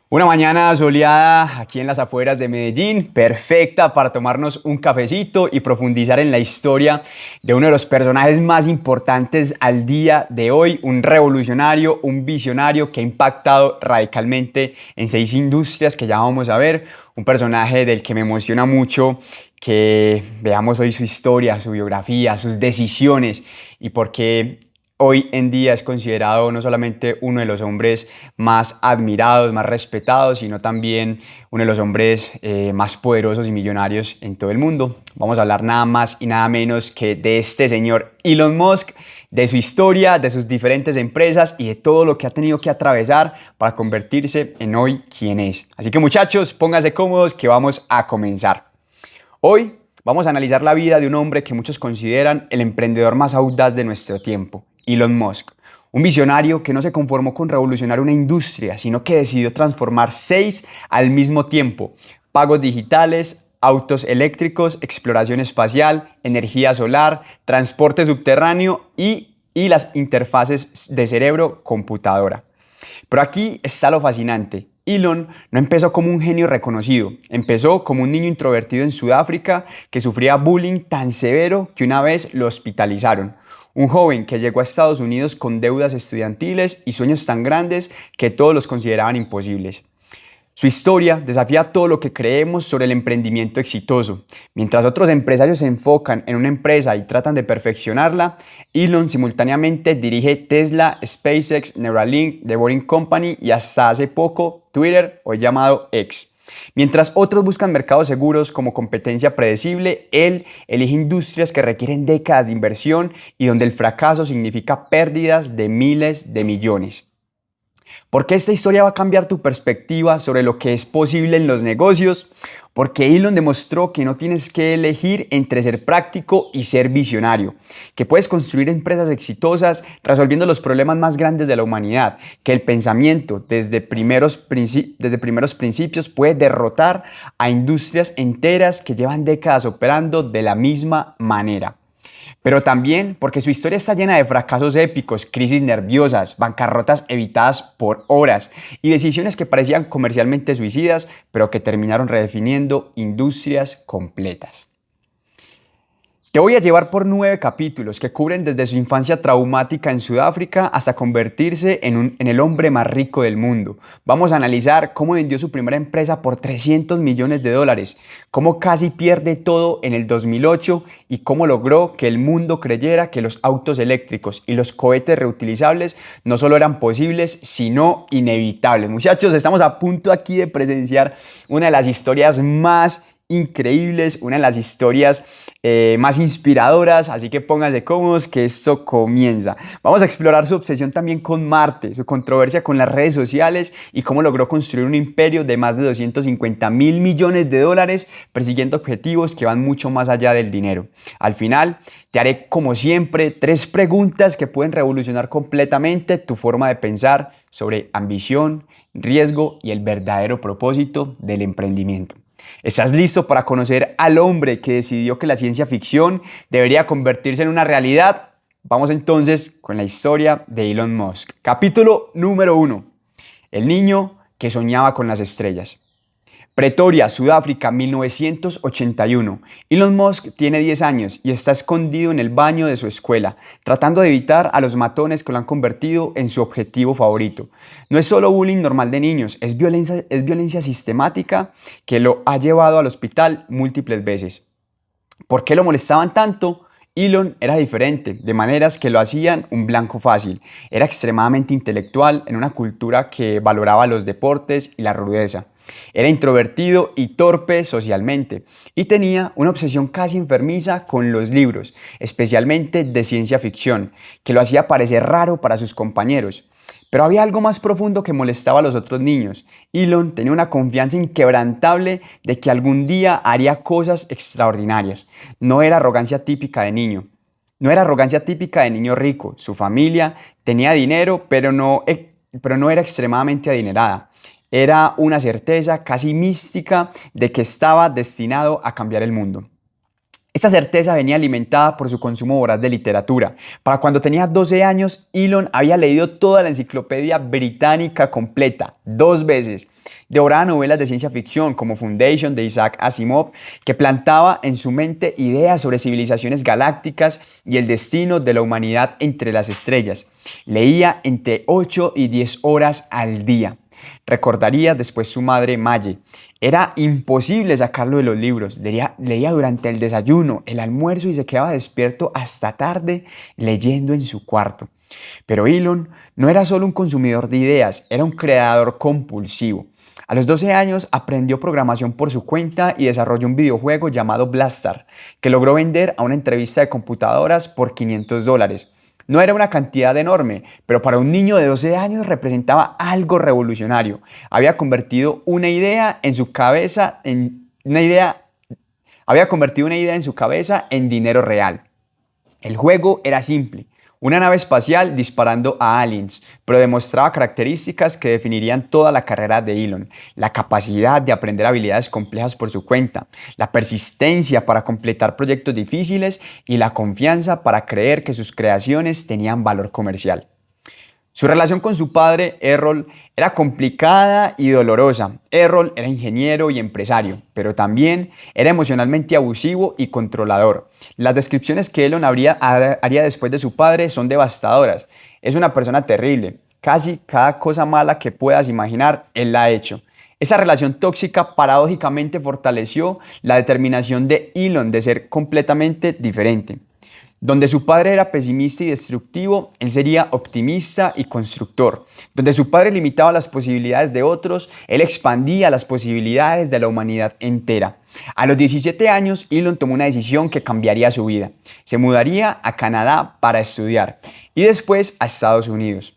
Una mañana soleada aquí en las afueras de Medellín, perfecta para tomarnos un cafecito y profundizar en la historia de uno de los personajes más importantes al día de hoy, un revolucionario, un visionario que ha impactado radicalmente en 6 industrias que ya vamos a ver, un personaje del que me emociona mucho que veamos hoy su historia, su biografía, sus decisiones y por qué hoy en día es considerado no solamente uno de los hombres más admirados, más respetados, sino también uno de los hombres más poderosos y millonarios en todo el mundo. Vamos a hablar nada más y nada menos que de este señor Elon Musk, de su historia, de sus diferentes empresas y de todo lo que ha tenido que atravesar para convertirse en hoy quien es. Así que muchachos, pónganse cómodos que vamos a comenzar. Hoy vamos a analizar la vida de un hombre que muchos consideran el emprendedor más audaz de nuestro tiempo, Elon Musk. Un visionario que no se conformó con revolucionar una industria, sino que decidió transformar 6 al mismo tiempo: pagos digitales, autos eléctricos, exploración espacial, energía solar, transporte subterráneo y las interfaces de cerebro-computadora. Pero aquí está lo fascinante. Elon no empezó como un genio reconocido, empezó como un niño introvertido en Sudáfrica que sufría bullying tan severo que una vez lo hospitalizaron. Un joven que llegó a Estados Unidos con deudas estudiantiles y sueños tan grandes que todos los consideraban imposibles. Su historia desafía todo lo que creemos sobre el emprendimiento exitoso. Mientras otros empresarios se enfocan en una empresa y tratan de perfeccionarla, Elon simultáneamente dirige Tesla, SpaceX, Neuralink, The Boring Company y hasta hace poco Twitter, hoy llamado X. Mientras otros buscan mercados seguros como competencia predecible, él elige industrias que requieren décadas de inversión y donde el fracaso significa pérdidas de miles de millones. ¿Por qué esta historia va a cambiar tu perspectiva sobre lo que es posible en los negocios? Porque Elon demostró que no tienes que elegir entre ser práctico y ser visionario, que puedes construir empresas exitosas resolviendo los problemas más grandes de la humanidad, que el pensamiento desde primeros principios puede derrotar a industrias enteras que llevan décadas operando de la misma manera. Pero también porque su historia está llena de fracasos épicos, crisis nerviosas, bancarrotas evitadas por horas y decisiones que parecían comercialmente suicidas, pero que terminaron redefiniendo industrias completas. Te voy a llevar por 9 capítulos que cubren desde su infancia traumática en Sudáfrica hasta convertirse en el hombre más rico del mundo. Vamos a analizar cómo vendió su primera empresa por 300 millones de dólares, cómo casi pierde todo en el 2008 y cómo logró que el mundo creyera que los autos eléctricos y los cohetes reutilizables no solo eran posibles, sino inevitables. Muchachos, estamos a punto aquí de presenciar una de las historias más increíbles, una de las historias más inspiradoras, así que pónganse cómodos que esto comienza. Vamos a explorar su obsesión también con Marte, su controversia con las redes sociales y cómo logró construir un imperio de más de 250 mil millones de dólares persiguiendo objetivos que van mucho más allá del dinero. Al final te haré, como siempre, 3 preguntas que pueden revolucionar completamente tu forma de pensar sobre ambición, riesgo y el verdadero propósito del emprendimiento. ¿Estás listo para conocer al hombre que decidió que la ciencia ficción debería convertirse en una realidad? Vamos entonces con la historia de Elon Musk. Capítulo número 1. El niño que soñaba con las estrellas. Pretoria, Sudáfrica, 1981. Elon Musk tiene 10 años y está escondido en el baño de su escuela, tratando de evitar a los matones que lo han convertido en su objetivo favorito. No es solo bullying normal de niños, es violencia sistemática que lo ha llevado al hospital múltiples veces. ¿Por qué lo molestaban tanto? Elon era diferente, de maneras que lo hacían un blanco fácil. Era extremadamente intelectual en una cultura que valoraba los deportes y la rudeza. Era introvertido y torpe socialmente y tenía una obsesión casi enfermiza con los libros, especialmente de ciencia ficción, que lo hacía parecer raro para sus compañeros. Pero había algo más profundo que molestaba a los otros niños. Elon tenía una confianza inquebrantable de que algún día haría cosas extraordinarias. No era arrogancia típica de niño. No era arrogancia típica de niño rico. Su familia tenía dinero, pero no era extremadamente adinerada. Era una certeza casi mística de que estaba destinado a cambiar el mundo. Esta certeza venía alimentada por su consumo voraz de literatura. Para cuando tenía 12 años, Elon había leído toda la enciclopedia británica completa, 2 veces. Devoraba novelas de ciencia ficción como Foundation de Isaac Asimov, que plantaba en su mente ideas sobre civilizaciones galácticas y el destino de la humanidad entre las estrellas. Leía entre 8 y 10 horas al día. Recordaría después su madre Maye. Era imposible sacarlo de los libros. Leía durante el desayuno, el almuerzo y se quedaba despierto hasta tarde leyendo en su cuarto. Pero Elon no era solo un consumidor de ideas, era un creador compulsivo. A los 12 años aprendió programación por su cuenta y desarrolló un videojuego llamado Blastar, que logró vender a una entrevista de computadoras por $500. No era una cantidad enorme, pero para un niño de 12 años representaba algo revolucionario. Había convertido una idea en su cabeza en dinero real. El juego era simple. Una nave espacial disparando a aliens, pero demostraba características que definirían toda la carrera de Elon. La capacidad de aprender habilidades complejas por su cuenta, la persistencia para completar proyectos difíciles y la confianza para creer que sus creaciones tenían valor comercial. Su relación con su padre, Errol, era complicada y dolorosa. Errol era ingeniero y empresario, pero también era emocionalmente abusivo y controlador. Las descripciones que Elon haría después de su padre son devastadoras. Es una persona terrible. Casi cada cosa mala que puedas imaginar, él la ha hecho. Esa relación tóxica paradójicamente fortaleció la determinación de Elon de ser completamente diferente. Donde su padre era pesimista y destructivo, él sería optimista y constructor. Donde su padre limitaba las posibilidades de otros, él expandía las posibilidades de la humanidad entera. A los 17 años, Elon tomó una decisión que cambiaría su vida. Se mudaría a Canadá para estudiar y después a Estados Unidos.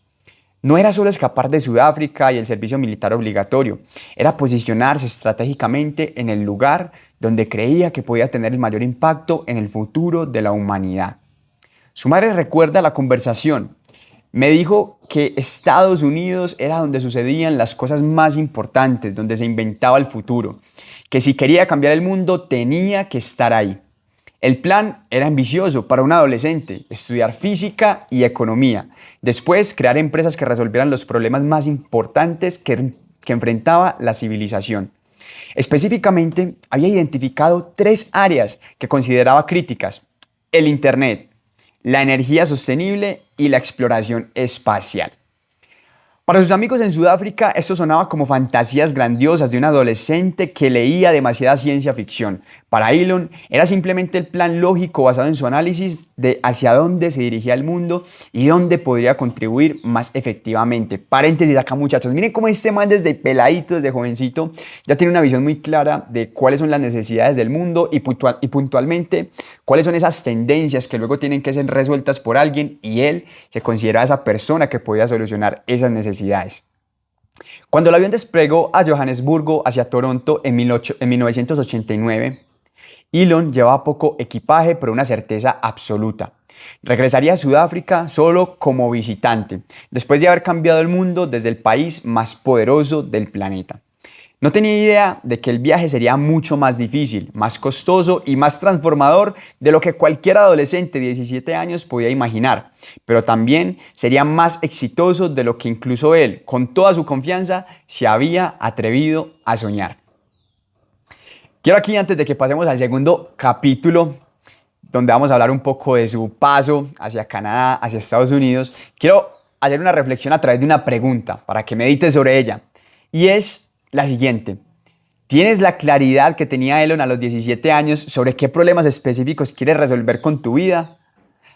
No era solo escapar de Sudáfrica y el servicio militar obligatorio, era posicionarse estratégicamente en el lugar donde creía que podía tener el mayor impacto en el futuro de la humanidad. Su madre recuerda la conversación. Me dijo que Estados Unidos era donde sucedían las cosas más importantes, donde se inventaba el futuro, que si quería cambiar el mundo tenía que estar ahí. El plan era ambicioso para un adolescente, estudiar física y economía, después crear empresas que resolvieran los problemas más importantes que enfrentaba la civilización. Específicamente, había identificado 3 áreas que consideraba críticas: el Internet, la energía sostenible y la exploración espacial. Para sus amigos en Sudáfrica, esto sonaba como fantasías grandiosas de un adolescente que leía demasiada ciencia ficción. Para Elon, era simplemente el plan lógico basado en su análisis de hacia dónde se dirigía el mundo y dónde podría contribuir más efectivamente. Paréntesis acá, muchachos. Miren cómo este man desde peladito, desde jovencito, ya tiene una visión muy clara de cuáles son las necesidades del mundo y puntualmente cuáles son esas tendencias que luego tienen que ser resueltas por alguien, y él se considera esa persona que podía solucionar esas necesidades. Cuando el avión despegó a Johannesburgo hacia Toronto en 1989, Elon llevaba poco equipaje pero una certeza absoluta. Regresaría a Sudáfrica solo como visitante, después de haber cambiado el mundo desde el país más poderoso del planeta. No tenía idea de que el viaje sería mucho más difícil, más costoso y más transformador de lo que cualquier adolescente de 17 años podía imaginar, pero también sería más exitoso de lo que incluso él, con toda su confianza, se había atrevido a soñar. Quiero aquí, antes de que pasemos al segundo capítulo, donde vamos a hablar un poco de su paso hacia Canadá, hacia Estados Unidos, quiero hacer una reflexión a través de una pregunta para que medites sobre ella, y es la siguiente: ¿tienes la claridad que tenía Elon a los 17 años sobre qué problemas específicos quieres resolver con tu vida?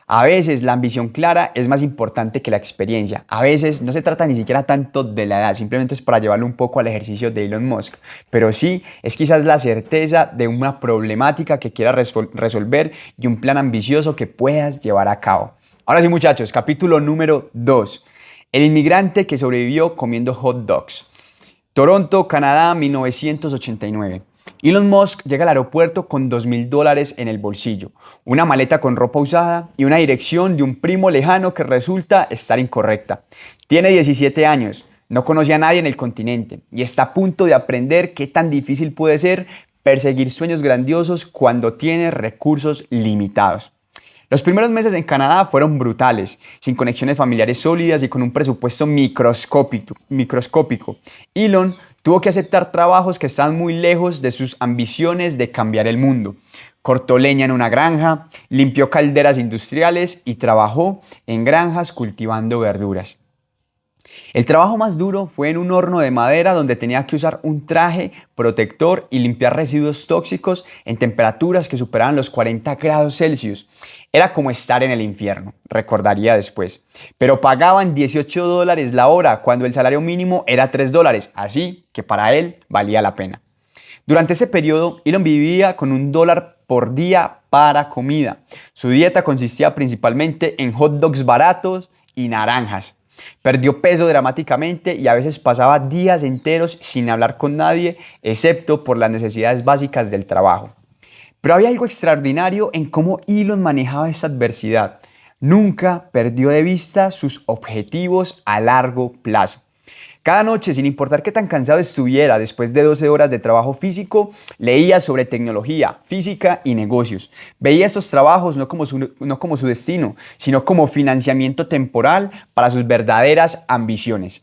A veces la ambición clara es más importante que la experiencia. A veces no se trata ni siquiera tanto de la edad, simplemente es para llevarlo un poco al ejercicio de Elon Musk. Pero sí, es quizás la certeza de una problemática que quieras resolver y un plan ambicioso que puedas llevar a cabo. Ahora sí, muchachos, capítulo número 2. El inmigrante que sobrevivió comiendo hot dogs. Toronto, Canadá, 1989. Elon Musk llega al aeropuerto con $2,000 en el bolsillo, una maleta con ropa usada y una dirección de un primo lejano que resulta estar incorrecta. Tiene 17 años, no conoce a nadie en el continente y está a punto de aprender qué tan difícil puede ser perseguir sueños grandiosos cuando tienes recursos limitados. Los primeros meses en Canadá fueron brutales, sin conexiones familiares sólidas y con un presupuesto microscópico. Elon tuvo que aceptar trabajos que estaban muy lejos de sus ambiciones de cambiar el mundo. Cortó leña en una granja, limpió calderas industriales y trabajó en granjas cultivando verduras. El trabajo más duro fue en un horno de madera donde tenía que usar un traje protector y limpiar residuos tóxicos en temperaturas que superaban los 40 grados Celsius. Era como estar en el infierno, recordaría después. Pero pagaban $18 la hora cuando el salario mínimo era $3, así que para él valía la pena. Durante ese periodo, Elon vivía con $1 por día para comida. Su dieta consistía principalmente en hot dogs baratos y naranjas. Perdió peso dramáticamente y a veces pasaba días enteros sin hablar con nadie, excepto por las necesidades básicas del trabajo. Pero había algo extraordinario en cómo Elon manejaba esta adversidad. Nunca perdió de vista sus objetivos a largo plazo. Cada noche, sin importar qué tan cansado estuviera después de 12 horas de trabajo físico, leía sobre tecnología, física y negocios. Veía estos trabajos no como su destino, sino como financiamiento temporal para sus verdaderas ambiciones.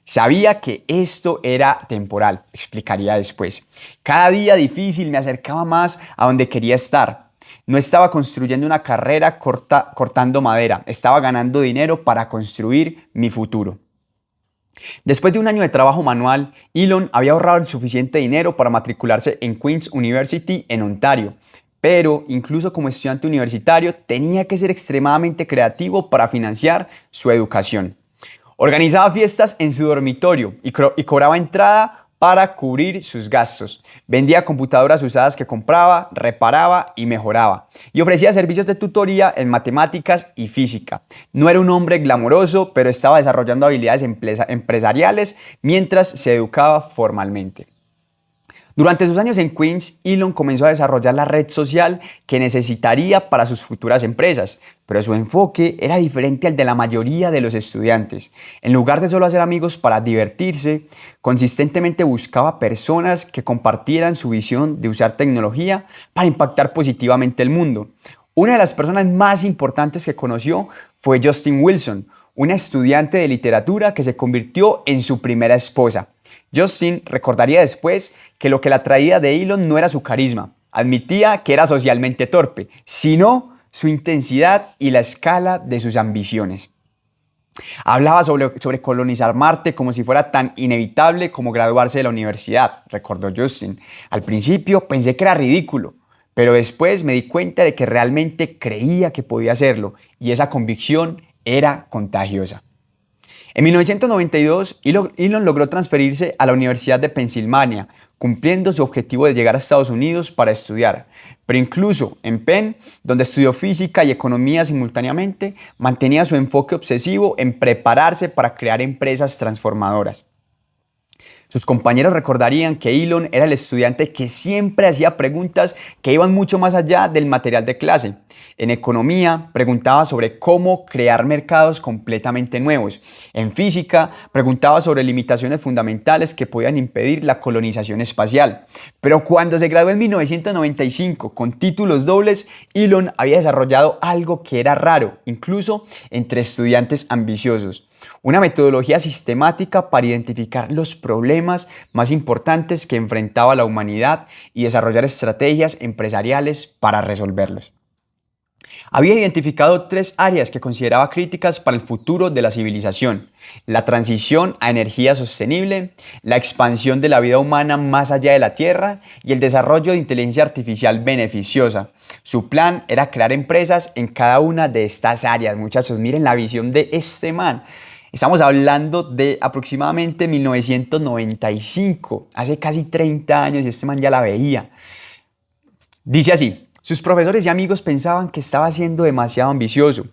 Sabía que esto era temporal, explicaría después. Cada día difícil me acercaba más a donde quería estar. No estaba construyendo una carrera cortando madera, estaba ganando dinero para construir mi futuro. Después de un año de trabajo manual, Elon había ahorrado el suficiente dinero para matricularse en Queen's University en Ontario. Pero incluso como estudiante universitario tenía que ser extremadamente creativo para financiar su educación. Organizaba fiestas en su dormitorio y cobraba entrada para cubrir sus gastos. Vendía computadoras usadas que compraba, reparaba y mejoraba. Y ofrecía servicios de tutoría en matemáticas y física. No era un hombre glamoroso, pero estaba desarrollando habilidades empresariales mientras se educaba formalmente. Durante sus años en Queens, Elon comenzó a desarrollar la red social que necesitaría para sus futuras empresas, pero su enfoque era diferente al de la mayoría de los estudiantes. En lugar de solo hacer amigos para divertirse, consistentemente buscaba personas que compartieran su visión de usar tecnología para impactar positivamente el mundo. Una de las personas más importantes que conoció fue Justin Wilson, una estudiante de literatura que se convirtió en su primera esposa. Justin recordaría después que lo que la atraía de Elon no era su carisma, admitía que era socialmente torpe, sino su intensidad y la escala de sus ambiciones. Hablaba sobre colonizar Marte como si fuera tan inevitable como graduarse de la universidad, recordó Justin. Al principio pensé que era ridículo, pero después me di cuenta de que realmente creía que podía hacerlo y esa convicción era contagiosa. En 1992, Elon logró transferirse a la Universidad de Pensilvania, cumpliendo su objetivo de llegar a Estados Unidos para estudiar. Pero incluso en Penn, donde estudió física y economía simultáneamente, mantenía su enfoque obsesivo en prepararse para crear empresas transformadoras. Sus compañeros recordarían que Elon era el estudiante que siempre hacía preguntas que iban mucho más allá del material de clase. En economía, preguntaba sobre cómo crear mercados completamente nuevos. En física, preguntaba sobre limitaciones fundamentales que podían impedir la colonización espacial. Pero cuando se graduó en 1995 con títulos dobles, Elon había desarrollado algo que era raro, incluso entre estudiantes ambiciosos. Una metodología sistemática para identificar los problemas más importantes que enfrentaba la humanidad y desarrollar estrategias empresariales para resolverlos. Había identificado 3 áreas que consideraba críticas para el futuro de la civilización: la transición a energía sostenible, la expansión de la vida humana más allá de la Tierra y el desarrollo de inteligencia artificial beneficiosa. Su plan era crear empresas en cada una de estas áreas. Muchachos, miren la visión de este man. Estamos hablando de aproximadamente 1995, hace casi 30 años, y este man ya la veía. Dice así: sus profesores y amigos pensaban que estaba siendo demasiado ambicioso.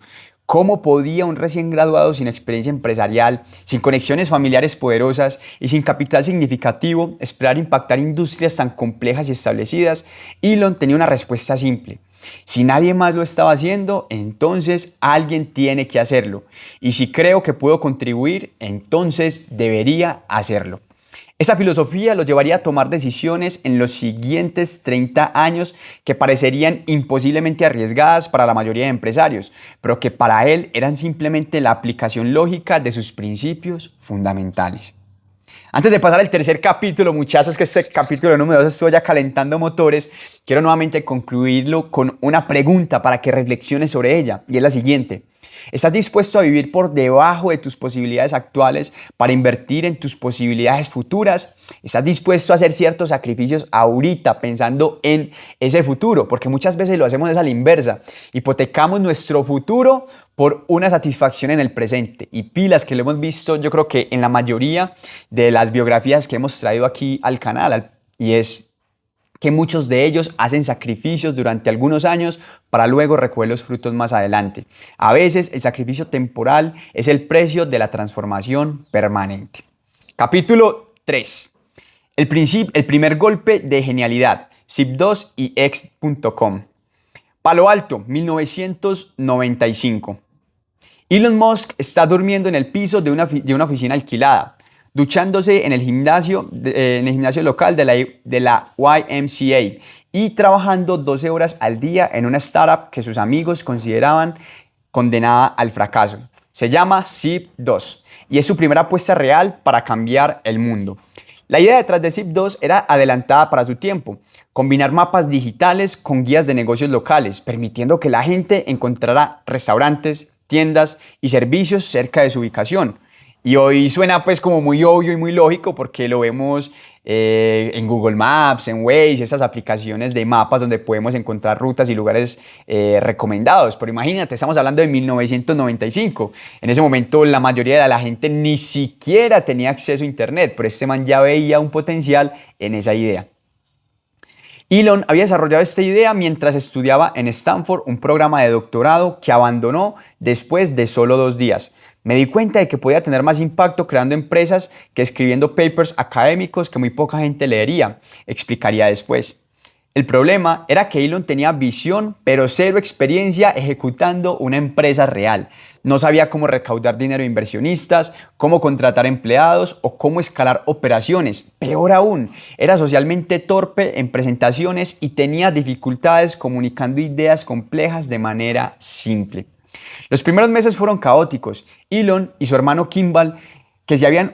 ¿Cómo podía un recién graduado sin experiencia empresarial, sin conexiones familiares poderosas y sin capital significativo esperar impactar industrias tan complejas y establecidas? Elon tenía una respuesta simple: si nadie más lo estaba haciendo, entonces alguien tiene que hacerlo. Y si creo que puedo contribuir, entonces debería hacerlo. Esa filosofía lo llevaría a tomar decisiones en los siguientes 30 años que parecerían imposiblemente arriesgadas para la mayoría de empresarios, pero que para él eran simplemente la aplicación lógica de sus principios fundamentales. Antes de pasar al tercer capítulo, muchachos, que este capítulo número 2 estoy ya calentando motores, quiero nuevamente concluirlo con una pregunta para que reflexiones sobre ella, y es la siguiente. ¿Estás dispuesto a vivir por debajo de tus posibilidades actuales para invertir en tus posibilidades futuras? ¿Estás dispuesto a hacer ciertos sacrificios ahorita pensando en ese futuro? Porque muchas veces lo hacemos a la inversa. Hipotecamos nuestro futuro por una satisfacción en el presente. Y pilas, que lo hemos visto yo creo que en la mayoría de las biografías que hemos traído aquí al canal. Y es que muchos de ellos hacen sacrificios durante algunos años para luego recoger los frutos más adelante. A veces el sacrificio temporal es el precio de la transformación permanente. Capítulo 3. El primer golpe de genialidad. Zip2 y X.com. Palo Alto, 1995. Elon Musk está durmiendo en el piso de una oficina alquilada, duchándose en el gimnasio local de la YMCA y trabajando 12 horas al día en una startup que sus amigos consideraban condenada al fracaso. Se llama Zip2 y es su primera apuesta real para cambiar el mundo. La idea detrás de Zip2 era adelantada para su tiempo: combinar mapas digitales con guías de negocios locales, permitiendo que la gente encontrara restaurantes, tiendas y servicios cerca de su ubicación. Y hoy suena pues como muy obvio y muy lógico porque lo vemos en Google Maps, en Waze, esas aplicaciones de mapas donde podemos encontrar rutas y lugares recomendados. Pero imagínate, estamos hablando de 1995. En ese momento la mayoría de la gente ni siquiera tenía acceso a internet, pero este man ya veía un potencial en esa idea. Elon había desarrollado esta idea mientras estudiaba en Stanford un programa de doctorado que abandonó después de solo 2 días. Me di cuenta de que podía tener más impacto creando empresas que escribiendo papers académicos que muy poca gente leería, explicaría después. El problema era que Elon tenía visión, pero cero experiencia ejecutando una empresa real. No sabía cómo recaudar dinero de inversionistas, cómo contratar empleados o cómo escalar operaciones. Peor aún, era socialmente torpe en presentaciones y tenía dificultades comunicando ideas complejas de manera simple. Los primeros meses fueron caóticos. Elon y su hermano Kimball, que él se había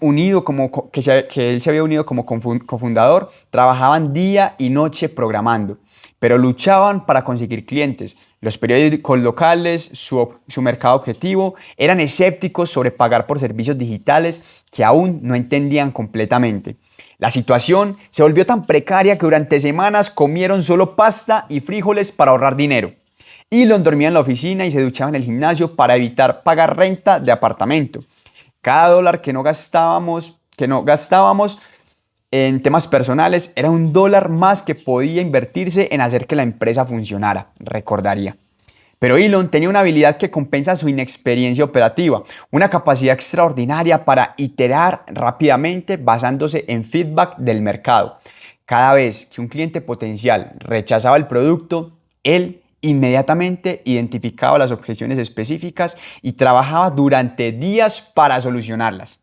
unido como cofundador, trabajaban día y noche programando, pero luchaban para conseguir clientes. Los periódicos locales, su mercado objetivo, eran escépticos sobre pagar por servicios digitales que aún no entendían completamente. La situación se volvió tan precaria que durante semanas comieron solo pasta y frijoles para ahorrar dinero. Elon dormía en la oficina y se duchaba en el gimnasio para evitar pagar renta de apartamento. Cada dólar que no gastábamos en temas personales era $1 más que podía invertirse en hacer que la empresa funcionara, recordaría. Pero Elon tenía una habilidad que compensa su inexperiencia operativa, una capacidad extraordinaria para iterar rápidamente basándose en feedback del mercado. Cada vez que un cliente potencial rechazaba el producto, él inmediatamente identificaba las objeciones específicas y trabajaba durante días para solucionarlas.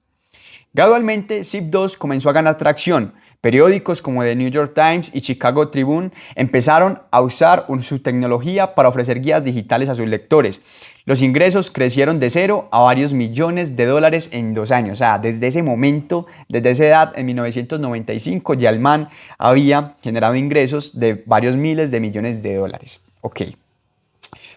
Gradualmente, Zip2 comenzó a ganar tracción. Periódicos como The New York Times y Chicago Tribune empezaron a usar su tecnología para ofrecer guías digitales a sus lectores. Los ingresos crecieron de $0 a varios millones de dólares en 2 años. O sea, desde ese momento, desde esa edad, en 1995, ya el man había generado ingresos de varios miles de millones de dólares. Ok.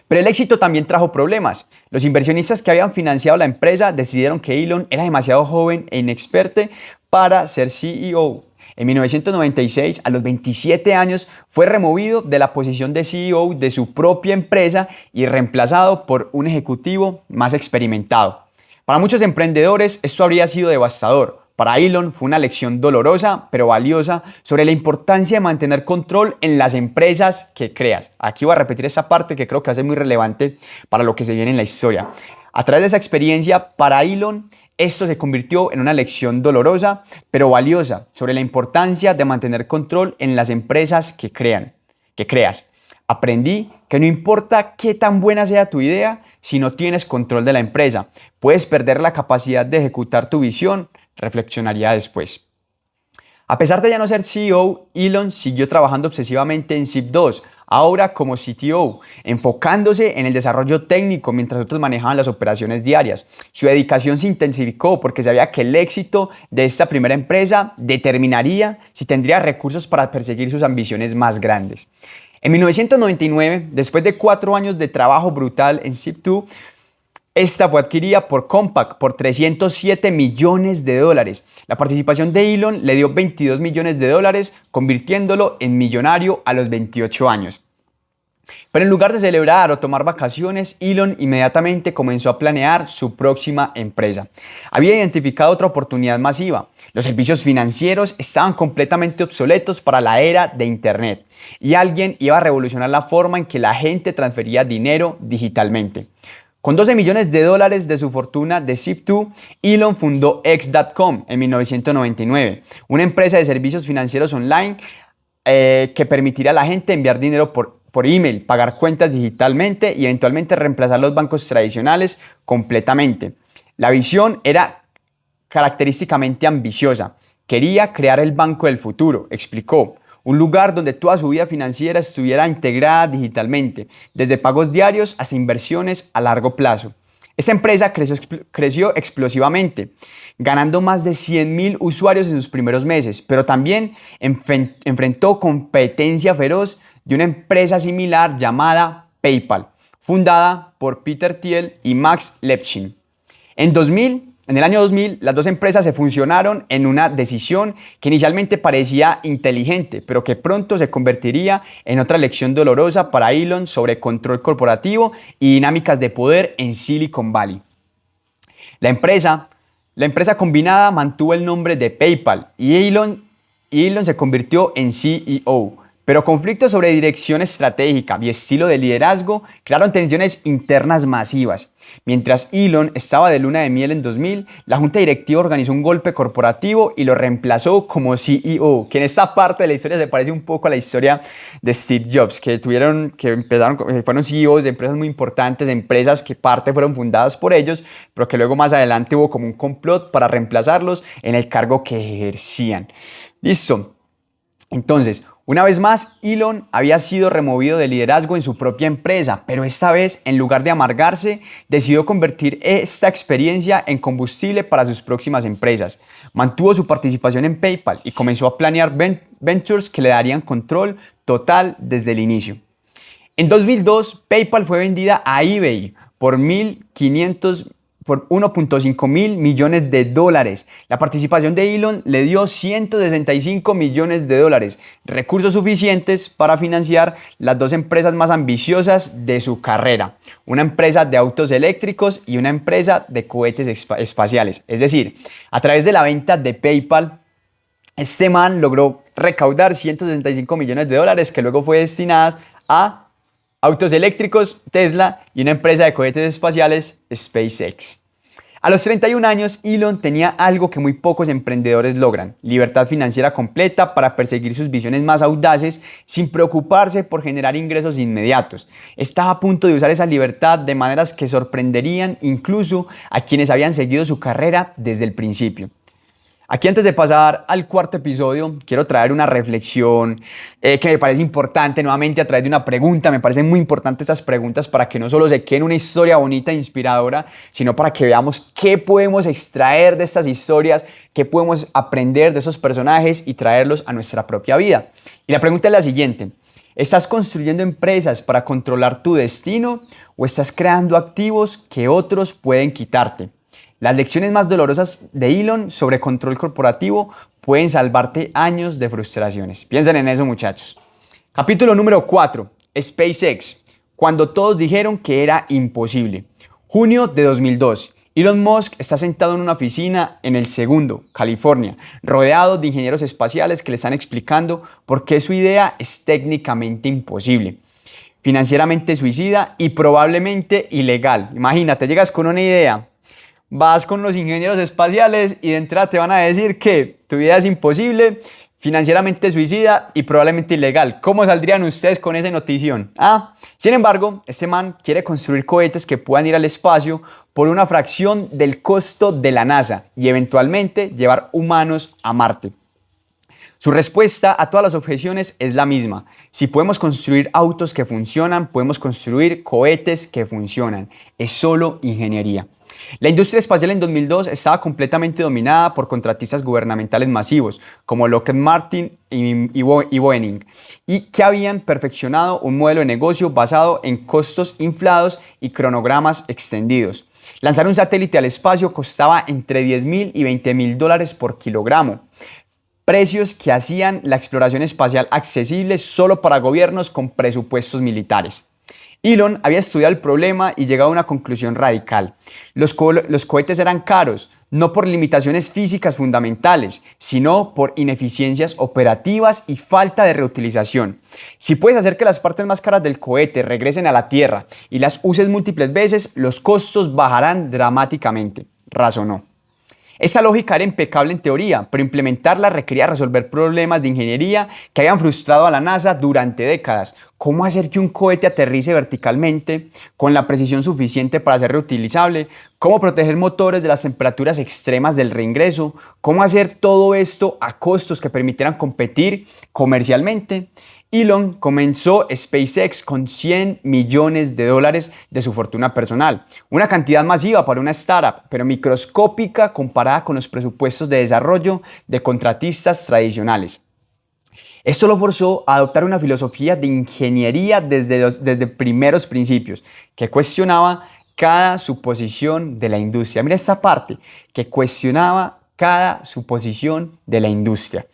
Pero el éxito también trajo problemas. Los inversionistas que habían financiado la empresa decidieron que Elon era demasiado joven e inexperto para ser CEO. En 1996, a los 27 años, fue removido de la posición de CEO de su propia empresa y reemplazado por un ejecutivo más experimentado. Para muchos emprendedores esto habría sido devastador. Para Elon fue una lección dolorosa pero valiosa sobre la importancia de mantener control en las empresas que creas. Aquí voy a repetir esa parte que creo que va a ser muy relevante para lo que se viene en la historia. A través de esa experiencia, para Elon, esto se convirtió en una lección dolorosa pero valiosa sobre la importancia de mantener control en las empresas que creas. Aprendí que no importa qué tan buena sea tu idea, si no tienes control de la empresa, puedes perder la capacidad de ejecutar tu visión, reflexionaría después. A pesar de ya no ser CEO, Elon siguió trabajando obsesivamente en Zip2, ahora como CTO, enfocándose en el desarrollo técnico mientras otros manejaban las operaciones diarias. Su dedicación se intensificó porque sabía que el éxito de esta primera empresa determinaría si tendría recursos para perseguir sus ambiciones más grandes. En 1999, después de 4 años de trabajo brutal en Zip2, esta fue adquirida por Compaq por $307 millones. La participación de Elon le dio $22 millones, convirtiéndolo en millonario a los 28 años. Pero en lugar de celebrar o tomar vacaciones, Elon inmediatamente comenzó a planear su próxima empresa. Había identificado otra oportunidad masiva. Los servicios financieros estaban completamente obsoletos para la era de Internet y alguien iba a revolucionar la forma en que la gente transfería dinero digitalmente. Con $12 millones de su fortuna de Zip2, Elon fundó X.com en 1999, una empresa de servicios financieros online que permitirá a la gente enviar dinero por email, pagar cuentas digitalmente y eventualmente reemplazar los bancos tradicionales completamente. La visión era característicamente ambiciosa. Quería crear el banco del futuro, explicó. Un lugar donde toda su vida financiera estuviera integrada digitalmente, desde pagos diarios hasta inversiones a largo plazo. Esta empresa creció explosivamente, ganando más de 100,000 usuarios en sus primeros meses, pero también enfrentó competencia feroz de una empresa similar llamada PayPal, fundada por Peter Thiel y Max Levchin. En el año 2000, las dos empresas se fusionaron en una decisión que inicialmente parecía inteligente, pero que pronto se convertiría en otra lección dolorosa para Elon sobre control corporativo y dinámicas de poder en Silicon Valley. La empresa combinada mantuvo el nombre de PayPal y Elon se convirtió en CEO. Pero conflictos sobre dirección estratégica y estilo de liderazgo crearon tensiones internas masivas. Mientras Elon estaba de luna de miel en 2000, la junta directiva organizó un golpe corporativo y lo reemplazó como CEO, que en esta parte de la historia se parece un poco a la historia de Steve Jobs, que fueron CEOs de empresas muy importantes, empresas que parte fueron fundadas por ellos, pero que luego más adelante hubo como un complot para reemplazarlos en el cargo que ejercían. Listo. Entonces, una vez más, Elon había sido removido de liderazgo en su propia empresa, pero esta vez, en lugar de amargarse, decidió convertir esta experiencia en combustible para sus próximas empresas. Mantuvo su participación en PayPal y comenzó a planear ventures que le darían control total desde el inicio. En 2002, PayPal fue vendida a eBay por 1.5 mil millones de dólares. La participación de Elon le dio $165 millones, recursos suficientes para financiar las dos empresas más ambiciosas de su carrera, una empresa de autos eléctricos y una empresa de cohetes espaciales. Es decir, a través de la venta de PayPal, este man logró recaudar $165 millones que luego fue destinadas a autos eléctricos, Tesla, y una empresa de cohetes espaciales, SpaceX. A los 31 años, Elon tenía algo que muy pocos emprendedores logran: libertad financiera completa para perseguir sus visiones más audaces sin preocuparse por generar ingresos inmediatos. Estaba a punto de usar esa libertad de maneras que sorprenderían incluso a quienes habían seguido su carrera desde el principio. Aquí, antes de pasar al cuarto episodio, quiero traer una reflexión que me parece importante, nuevamente a través de una pregunta. Me parecen muy importantes estas preguntas para que no solo se queden una historia bonita e inspiradora, sino para que veamos qué podemos extraer de estas historias, qué podemos aprender de esos personajes y traerlos a nuestra propia vida. Y la pregunta es la siguiente: ¿estás construyendo empresas para controlar tu destino o estás creando activos que otros pueden quitarte? Las lecciones más dolorosas de Elon sobre control corporativo pueden salvarte años de frustraciones. Piensen en eso, muchachos. Capítulo número 4. SpaceX. Cuando todos dijeron que era imposible. Junio de 2002. Elon Musk está sentado en una oficina en El Segundo, California, rodeado de ingenieros espaciales que le están explicando por qué su idea es técnicamente imposible, financieramente suicida y probablemente ilegal. Imagínate, llegas con una idea, vas con los ingenieros espaciales y de entrada te van a decir que tu idea es imposible, financieramente suicida y probablemente ilegal. ¿Cómo saldrían ustedes con esa notición? Sin embargo, este man quiere construir cohetes que puedan ir al espacio por una fracción del costo de la NASA y eventualmente llevar humanos a Marte. Su respuesta a todas las objeciones es la misma. Si podemos construir autos que funcionan, podemos construir cohetes que funcionan. Es solo ingeniería. La industria espacial en 2002 estaba completamente dominada por contratistas gubernamentales masivos como Lockheed Martin y Boeing, y que habían perfeccionado un modelo de negocio basado en costos inflados y cronogramas extendidos. Lanzar un satélite al espacio costaba entre $10.000 y $20.000 por kilogramo. Precios que hacían la exploración espacial accesible solo para gobiernos con presupuestos militares. Elon había estudiado el problema y llegado a una conclusión radical. Los cohetes eran caros, no por limitaciones físicas fundamentales, sino por ineficiencias operativas y falta de reutilización. Si puedes hacer que las partes más caras del cohete regresen a la Tierra y las uses múltiples veces, los costos bajarán dramáticamente, razonó. Esa lógica era impecable en teoría, pero implementarla requería resolver problemas de ingeniería que habían frustrado a la NASA durante décadas. ¿Cómo hacer que un cohete aterrice verticalmente con la precisión suficiente para ser reutilizable? ¿Cómo proteger motores de las temperaturas extremas del reingreso? ¿Cómo hacer todo esto a costos que permitieran competir comercialmente? Elon comenzó SpaceX con $100 millones de su fortuna personal, una cantidad masiva para una startup, pero microscópica comparada con los presupuestos de desarrollo de contratistas tradicionales. Esto lo forzó a adoptar una filosofía de ingeniería desde primeros principios, que cuestionaba cada suposición de la industria. Mira esta parte, que cuestionaba cada suposición de la industria.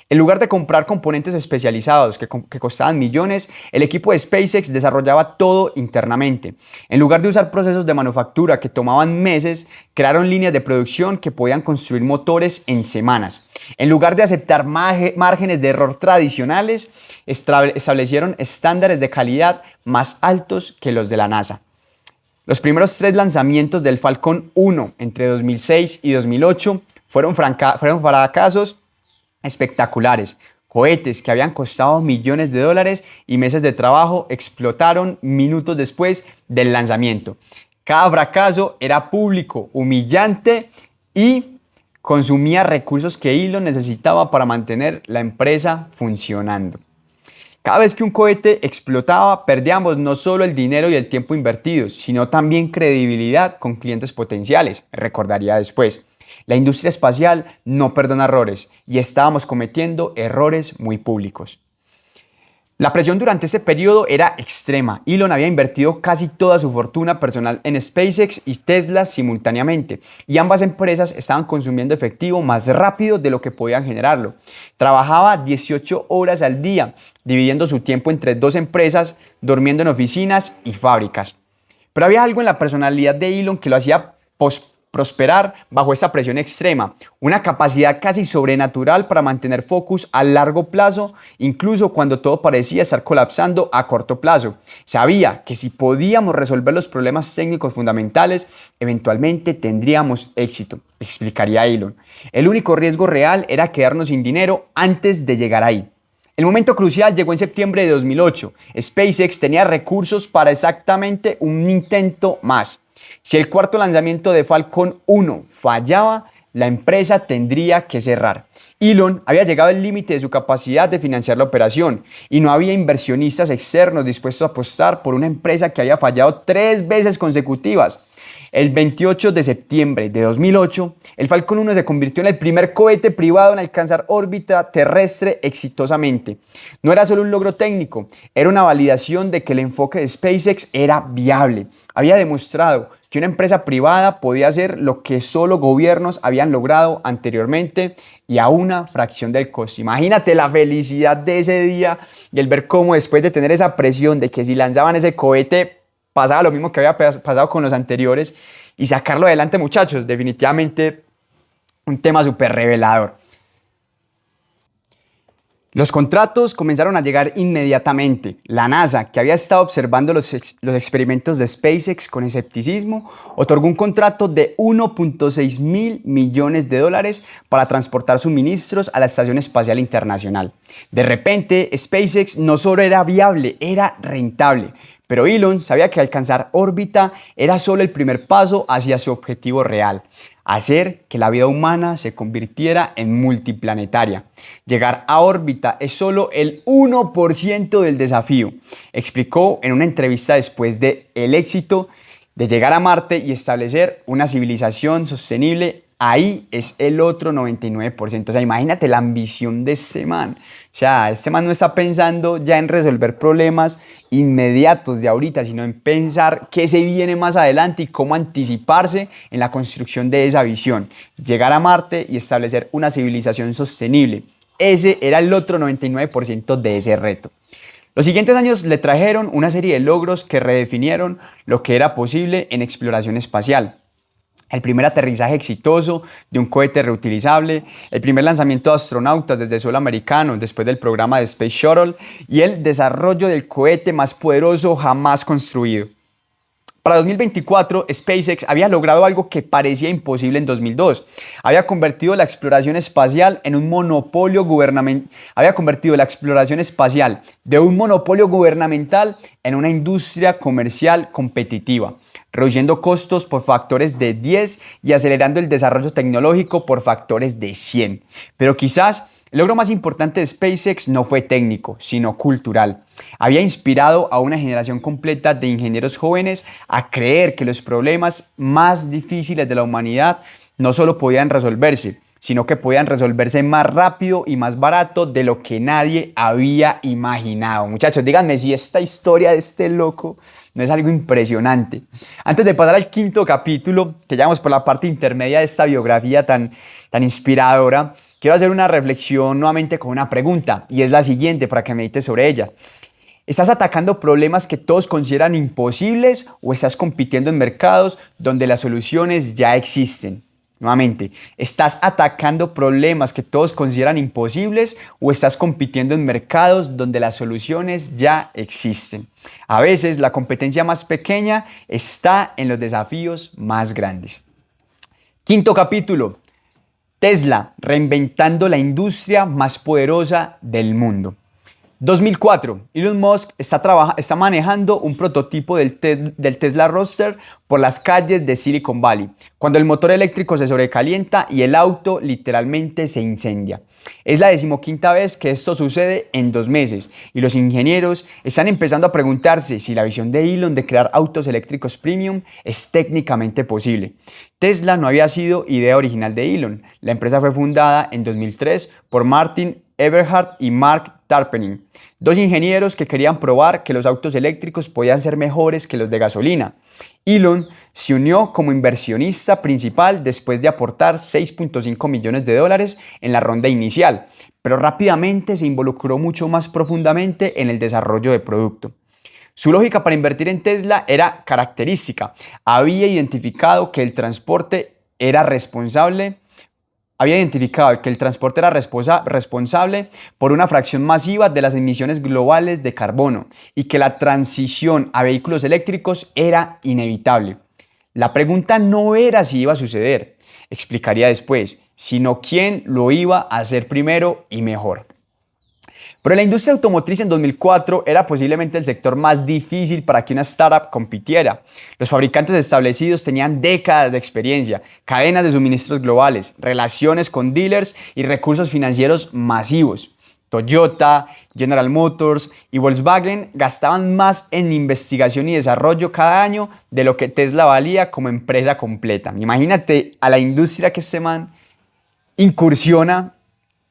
En lugar de comprar componentes especializados que costaban millones, el equipo de SpaceX desarrollaba todo internamente. En lugar de usar procesos de manufactura que tomaban meses, crearon líneas de producción que podían construir motores en semanas. En lugar de aceptar márgenes de error tradicionales, establecieron estándares de calidad más altos que los de la NASA. Los primeros 3 lanzamientos del Falcon 1 entre 2006 y 2008 fueron fracasos espectaculares. Cohetes que habían costado millones de dólares y meses de trabajo explotaron minutos después del lanzamiento. Cada fracaso era público, humillante y consumía recursos que Elon necesitaba para mantener la empresa funcionando. Cada vez que un cohete explotaba, perdíamos no solo el dinero y el tiempo invertidos, sino también credibilidad con clientes potenciales, recordaría después. La industria espacial no perdona errores y estábamos cometiendo errores muy públicos. La presión durante ese periodo era extrema. Elon había invertido casi toda su fortuna personal en SpaceX y Tesla simultáneamente, y ambas empresas estaban consumiendo efectivo más rápido de lo que podían generarlo. Trabajaba 18 horas al día, dividiendo su tiempo entre 2 empresas, durmiendo en oficinas y fábricas. Pero había algo en la personalidad de Elon que lo hacía prosperar bajo esa presión extrema, una capacidad casi sobrenatural para mantener focus a largo plazo, incluso cuando todo parecía estar colapsando a corto plazo. Sabía que si podíamos resolver los problemas técnicos fundamentales, eventualmente tendríamos éxito, explicaría Elon. El único riesgo real era quedarnos sin dinero antes de llegar ahí. El momento crucial llegó en septiembre de 2008. SpaceX tenía recursos para exactamente un intento más. Si el cuarto lanzamiento de Falcon 1 fallaba, la empresa tendría que cerrar. Elon había llegado al límite de su capacidad de financiar la operación y no había inversionistas externos dispuestos a apostar por una empresa que había fallado 3 veces consecutivas. El 28 de septiembre de 2008, el Falcon 1 se convirtió en el primer cohete privado en alcanzar órbita terrestre exitosamente. No era solo un logro técnico, era una validación de que el enfoque de SpaceX era viable. Había demostrado que una empresa privada podía hacer lo que solo gobiernos habían logrado anteriormente y a una fracción del costo. Imagínate la felicidad de ese día y el ver cómo después de tener esa presión de que si lanzaban ese cohete pasaba lo mismo que había pasado con los anteriores y sacarlo adelante, muchachos, definitivamente un tema súper revelador. Los contratos comenzaron a llegar inmediatamente. La NASA, que había estado observando los experimentos de SpaceX con escepticismo, otorgó un contrato de $1.6 mil millones para transportar suministros a la Estación Espacial Internacional. De repente, SpaceX no solo era viable, era rentable. Pero Elon sabía que alcanzar órbita era solo el primer paso hacia su objetivo real. hacer que la vida humana se convirtiera en multiplanetaria. Llegar a órbita es solo el 1% del desafío, explicó en una entrevista después del éxito de llegar a Marte y establecer una civilización sostenible. Ahí es el otro 99%. O sea, imagínate la ambición de este man. O sea, este man no está pensando ya en resolver problemas inmediatos de ahorita, sino en pensar qué se viene más adelante y cómo anticiparse en la construcción de esa visión. Llegar a Marte y establecer una civilización sostenible. Ese era el otro 99% de ese reto. Los siguientes años le trajeron una serie de logros que redefinieron lo que era posible en exploración espacial. El primer aterrizaje exitoso de un cohete reutilizable, el primer lanzamiento de astronautas desde suelo americano después del programa de Space Shuttle y el desarrollo del cohete más poderoso jamás construido. Para 2024, SpaceX había logrado algo que parecía imposible en 2002. Había convertido la exploración espacial en un monopolio gubernamental. Había convertido la exploración espacial de un monopolio gubernamental en una industria comercial competitiva, reduciendo costos por factores de 10 y acelerando el desarrollo tecnológico por factores de 100. Pero quizás el logro más importante de SpaceX no fue técnico, sino cultural. Había inspirado a una generación completa de ingenieros jóvenes a creer que los problemas más difíciles de la humanidad no solo podían resolverse, sino que podían resolverse más rápido y más barato de lo que nadie había imaginado. Muchachos, díganme si esta historia de este loco no es algo impresionante. Antes de pasar al quinto capítulo, que ya vamos por la parte intermedia de esta biografía tan inspiradora, quiero hacer una reflexión nuevamente con una pregunta, y es la siguiente para que medites sobre ella. ¿Estás atacando problemas que todos consideran imposibles o estás compitiendo en mercados donde las soluciones ya existen? Nuevamente, ¿estás atacando problemas que todos consideran imposibles o estás compitiendo en mercados donde las soluciones ya existen? A veces la competencia más pequeña está en los desafíos más grandes. Quinto capítulo. Tesla, reinventando la industria más poderosa del mundo. 2004. Elon Musk está manejando un prototipo del Tesla Roadster por las calles de Silicon Valley, cuando el motor eléctrico se sobrecalienta y el auto literalmente se incendia. Es la 15ª vez que esto sucede en 2 meses y los ingenieros están empezando a preguntarse si la visión de Elon de crear autos eléctricos premium es técnicamente posible. Tesla no había sido idea original de Elon. La empresa fue fundada en 2003 por Martin Eberhard y Mark Tarpenning, 2 ingenieros que querían probar que los autos eléctricos podían ser mejores que los de gasolina. Elon se unió como inversionista principal después de aportar $6.5 millones en la ronda inicial, pero rápidamente se involucró mucho más profundamente en el desarrollo de producto. Su lógica para invertir en Tesla era característica. Había identificado que el transporte era responsable por una fracción masiva de las emisiones globales de carbono y que la transición a vehículos eléctricos era inevitable. La pregunta no era si iba a suceder, explicaría después, sino quién lo iba a hacer primero y mejor. Pero la industria automotriz en 2004 era posiblemente el sector más difícil para que una startup compitiera. Los fabricantes establecidos tenían décadas de experiencia, cadenas de suministros globales, relaciones con dealers y recursos financieros masivos. Toyota, General Motors y Volkswagen gastaban más en investigación y desarrollo cada año de lo que Tesla valía como empresa completa. Imagínate a la industria que este man incursiona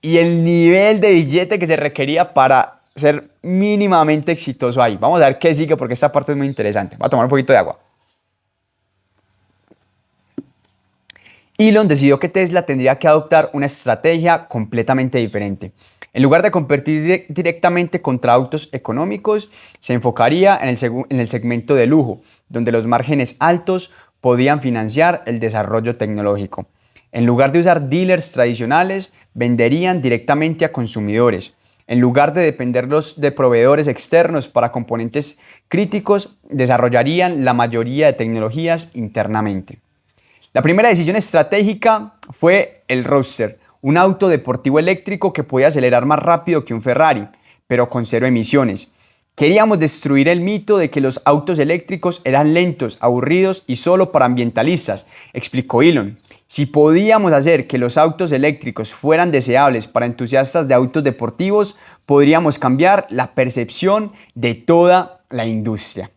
y el nivel de billete que se requería para ser mínimamente exitoso ahí. Vamos a ver qué sigue porque esta parte es muy interesante. Voy a tomar un poquito de agua. Elon decidió que Tesla tendría que adoptar una estrategia completamente diferente. En lugar de competir directamente contra autos económicos, se enfocaría en el segmento de lujo, donde los márgenes altos podían financiar el desarrollo tecnológico. En lugar de usar dealers tradicionales, venderían directamente a consumidores. En lugar de depender de proveedores externos para componentes críticos, desarrollarían la mayoría de tecnologías internamente. La primera decisión estratégica fue el Roadster, un auto deportivo eléctrico que podía acelerar más rápido que un Ferrari, pero con 0 emisiones. Queríamos destruir el mito de que los autos eléctricos eran lentos, aburridos y solo para ambientalistas, explicó Elon. Si podíamos hacer que los autos eléctricos fueran deseables para entusiastas de autos deportivos, podríamos cambiar la percepción de toda la industria.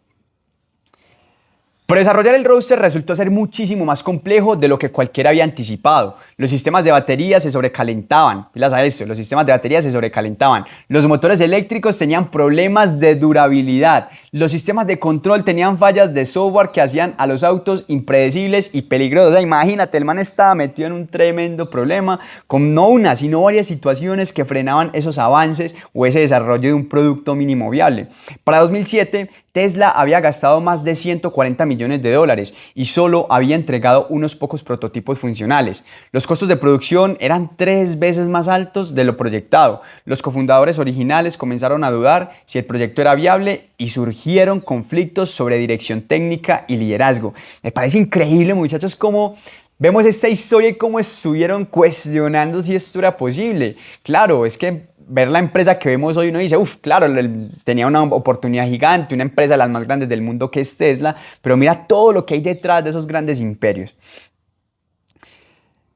Pero desarrollar el Roadster resultó ser muchísimo más complejo de lo que cualquiera había anticipado. Los sistemas de batería se sobrecalentaban. Pilas a eso, los sistemas de batería se sobrecalentaban. Los motores eléctricos tenían problemas de durabilidad. Los sistemas de control tenían fallas de software que hacían a los autos impredecibles y peligrosos. O sea, imagínate, el man estaba metido en un tremendo problema con no una, sino varias situaciones que frenaban esos avances o ese desarrollo de un producto mínimo viable. Para 2007, Tesla había gastado más de 140 millones de dólares y solo había entregado unos pocos prototipos funcionales. Los costos de producción eran 3 veces más altos de lo proyectado. Los cofundadores originales comenzaron a dudar si el proyecto era viable y surgieron conflictos sobre dirección técnica y liderazgo. Me parece increíble, muchachos, cómo vemos esta historia y cómo estuvieron cuestionando si esto era posible. Claro, es que ver la empresa que vemos hoy uno dice, claro, tenía una oportunidad gigante, una empresa de las más grandes del mundo que es Tesla, pero mira todo lo que hay detrás de esos grandes imperios.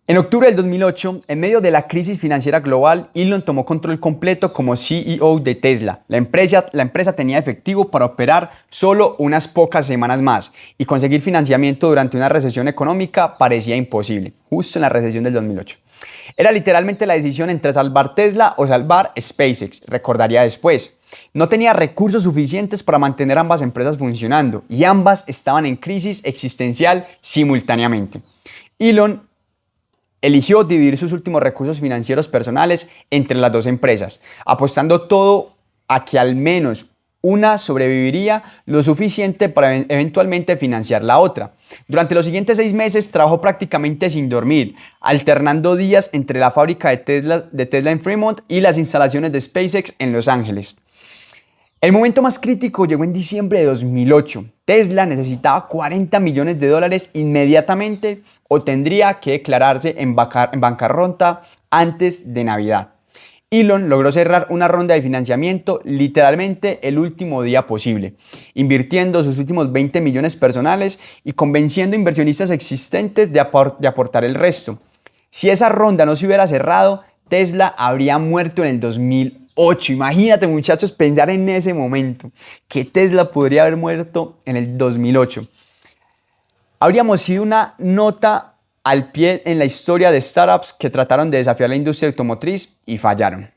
En octubre del 2008, en medio de la crisis financiera global, Elon tomó control completo como CEO de Tesla. La empresa tenía efectivo para operar solo unas pocas semanas más y conseguir financiamiento durante una recesión económica parecía imposible, justo en la recesión del 2008. Era literalmente la decisión entre salvar Tesla o salvar SpaceX, recordaría después. No tenía recursos suficientes para mantener ambas empresas funcionando y ambas estaban en crisis existencial simultáneamente. Elon eligió dividir sus últimos recursos financieros personales entre las dos empresas, apostando todo a que al menos una sobreviviría lo suficiente para eventualmente financiar la otra. Durante los siguientes 6 meses trabajó prácticamente sin dormir, alternando días entre la fábrica de Tesla en Fremont y las instalaciones de SpaceX en Los Ángeles. El momento más crítico llegó en diciembre de 2008. Tesla necesitaba 40 millones de dólares inmediatamente o tendría que declararse en bancarrota antes de Navidad. Elon logró cerrar una ronda de financiamiento literalmente el último día posible, invirtiendo sus últimos 20 millones personales y convenciendo inversionistas existentes de aportar el resto. Si esa ronda no se hubiera cerrado, Tesla habría muerto en el 2008. Imagínate, muchachos, pensar en ese momento, que Tesla podría haber muerto en el 2008. Habríamos sido una nota al pie en la historia de startups que trataron de desafiar la industria automotriz y fallaron.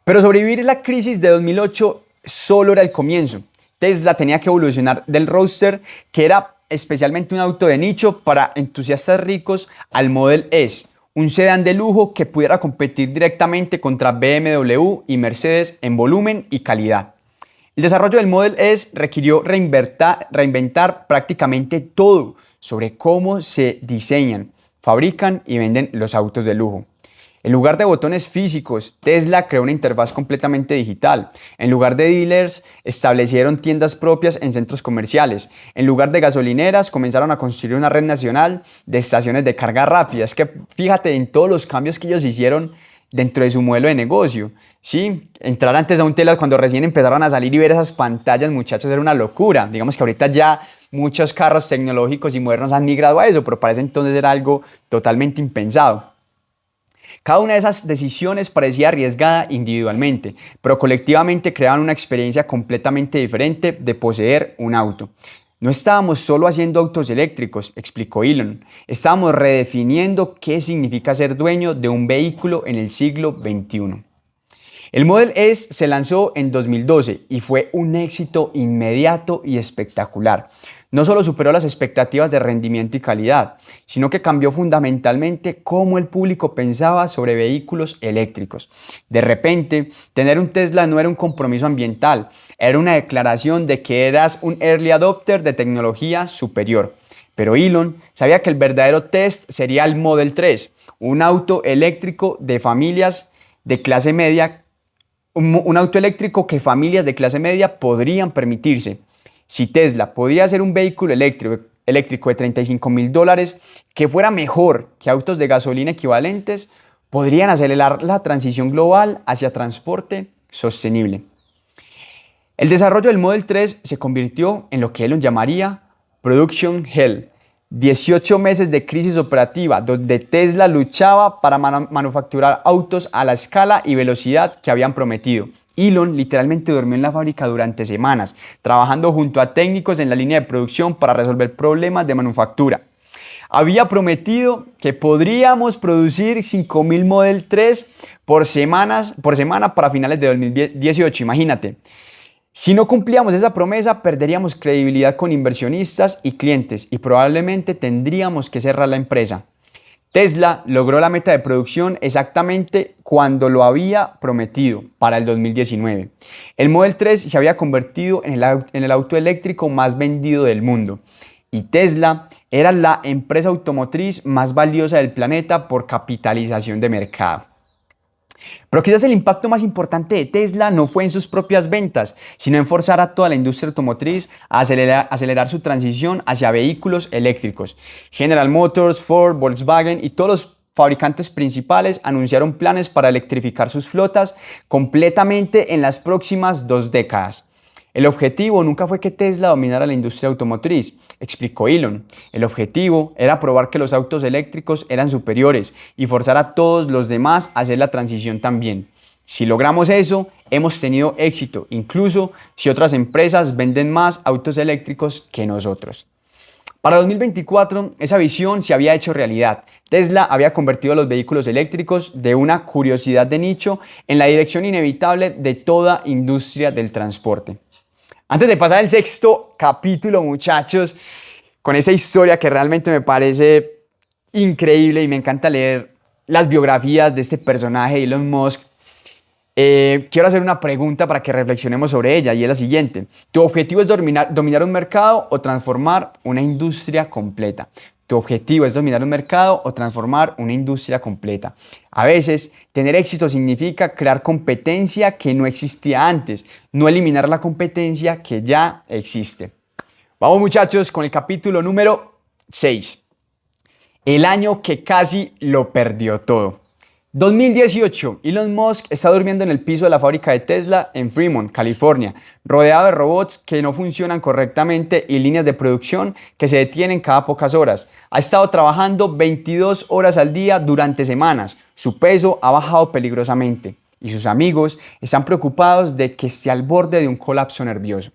Pero sobrevivir la crisis de 2008 solo era el comienzo. Tesla tenía que evolucionar del Roadster, que era especialmente un auto de nicho para entusiastas ricos, al Model S, un sedán de lujo que pudiera competir directamente contra BMW y Mercedes en volumen y calidad. El desarrollo del Model S requirió reinventar prácticamente todo sobre cómo se diseñan, fabrican y venden los autos de lujo. En lugar de botones físicos, Tesla creó una interfaz completamente digital. En lugar de dealers, establecieron tiendas propias en centros comerciales. En lugar de gasolineras, comenzaron a construir una red nacional de estaciones de carga rápida. Es que fíjate en todos los cambios que ellos hicieron dentro de su modelo de negocio. Sí, entrar antes a un Tesla cuando recién empezaron a salir y ver esas pantallas, muchachos, era una locura. Digamos que ahorita ya muchos carros tecnológicos y modernos han migrado a eso, pero para ese entonces era algo totalmente impensado. Cada una de esas decisiones parecía arriesgada individualmente, pero colectivamente creaban una experiencia completamente diferente de poseer un auto. No estábamos solo haciendo autos eléctricos, explicó Elon, estábamos redefiniendo qué significa ser dueño de un vehículo en el siglo XXI. El Model S se lanzó en 2012 y fue un éxito inmediato y espectacular. No solo superó las expectativas de rendimiento y calidad, sino que cambió fundamentalmente cómo el público pensaba sobre vehículos eléctricos. De repente, tener un Tesla no era un compromiso ambiental, era una declaración de que eras un early adopter de tecnología superior. Pero Elon sabía que el verdadero test sería el Model 3, un auto eléctrico de familias de clase media, un auto eléctrico que familias de clase media podrían permitirse. Si Tesla podía hacer un vehículo eléctrico de $35,000 que fuera mejor que autos de gasolina equivalentes, podrían acelerar la transición global hacia transporte sostenible. El desarrollo del Model 3 se convirtió en lo que Elon llamaría Production Hell. 18 meses de crisis operativa, donde Tesla luchaba para manufacturar autos a la escala y velocidad que habían prometido. Elon literalmente durmió en la fábrica durante semanas, trabajando junto a técnicos en la línea de producción para resolver problemas de manufactura. Había prometido que podríamos producir 5.000 Model 3 por semana para finales de 2018, imagínate. Si no cumplíamos esa promesa, perderíamos credibilidad con inversionistas y clientes y probablemente tendríamos que cerrar la empresa. Tesla logró la meta de producción exactamente cuando lo había prometido, para el 2019. El Model 3 se había convertido en el auto eléctrico más vendido del mundo y Tesla era la empresa automotriz más valiosa del planeta por capitalización de mercado. Pero quizás el impacto más importante de Tesla no fue en sus propias ventas, sino en forzar a toda la industria automotriz a acelerar su transición hacia vehículos eléctricos. General Motors, Ford, Volkswagen y todos los fabricantes principales anunciaron planes para electrificar sus flotas completamente en las próximas 2 décadas. El objetivo nunca fue que Tesla dominara la industria automotriz, explicó Elon. El objetivo era probar que los autos eléctricos eran superiores y forzar a todos los demás a hacer la transición también. Si logramos eso, hemos tenido éxito, incluso si otras empresas venden más autos eléctricos que nosotros. Para 2024, esa visión se había hecho realidad. Tesla había convertido los vehículos eléctricos de una curiosidad de nicho en la dirección inevitable de toda industria del transporte. Antes de pasar al 6º capítulo, muchachos, con esa historia que realmente me parece increíble y me encanta leer las biografías de este personaje, Elon Musk, quiero hacer una pregunta para que reflexionemos sobre ella y es la siguiente. ¿Tu objetivo es dominar un mercado o transformar una industria completa? Tu objetivo es dominar un mercado o transformar una industria completa. A veces, tener éxito significa crear competencia que no existía antes, no eliminar la competencia que ya existe. Vamos, muchachos, con el capítulo número 6. El año que casi lo perdió todo. 2018, Elon Musk está durmiendo en el piso de la fábrica de Tesla en Fremont, California, rodeado de robots que no funcionan correctamente y líneas de producción que se detienen cada pocas horas. Ha estado trabajando 22 horas al día durante semanas. Su peso ha bajado peligrosamente y sus amigos están preocupados de que esté al borde de un colapso nervioso.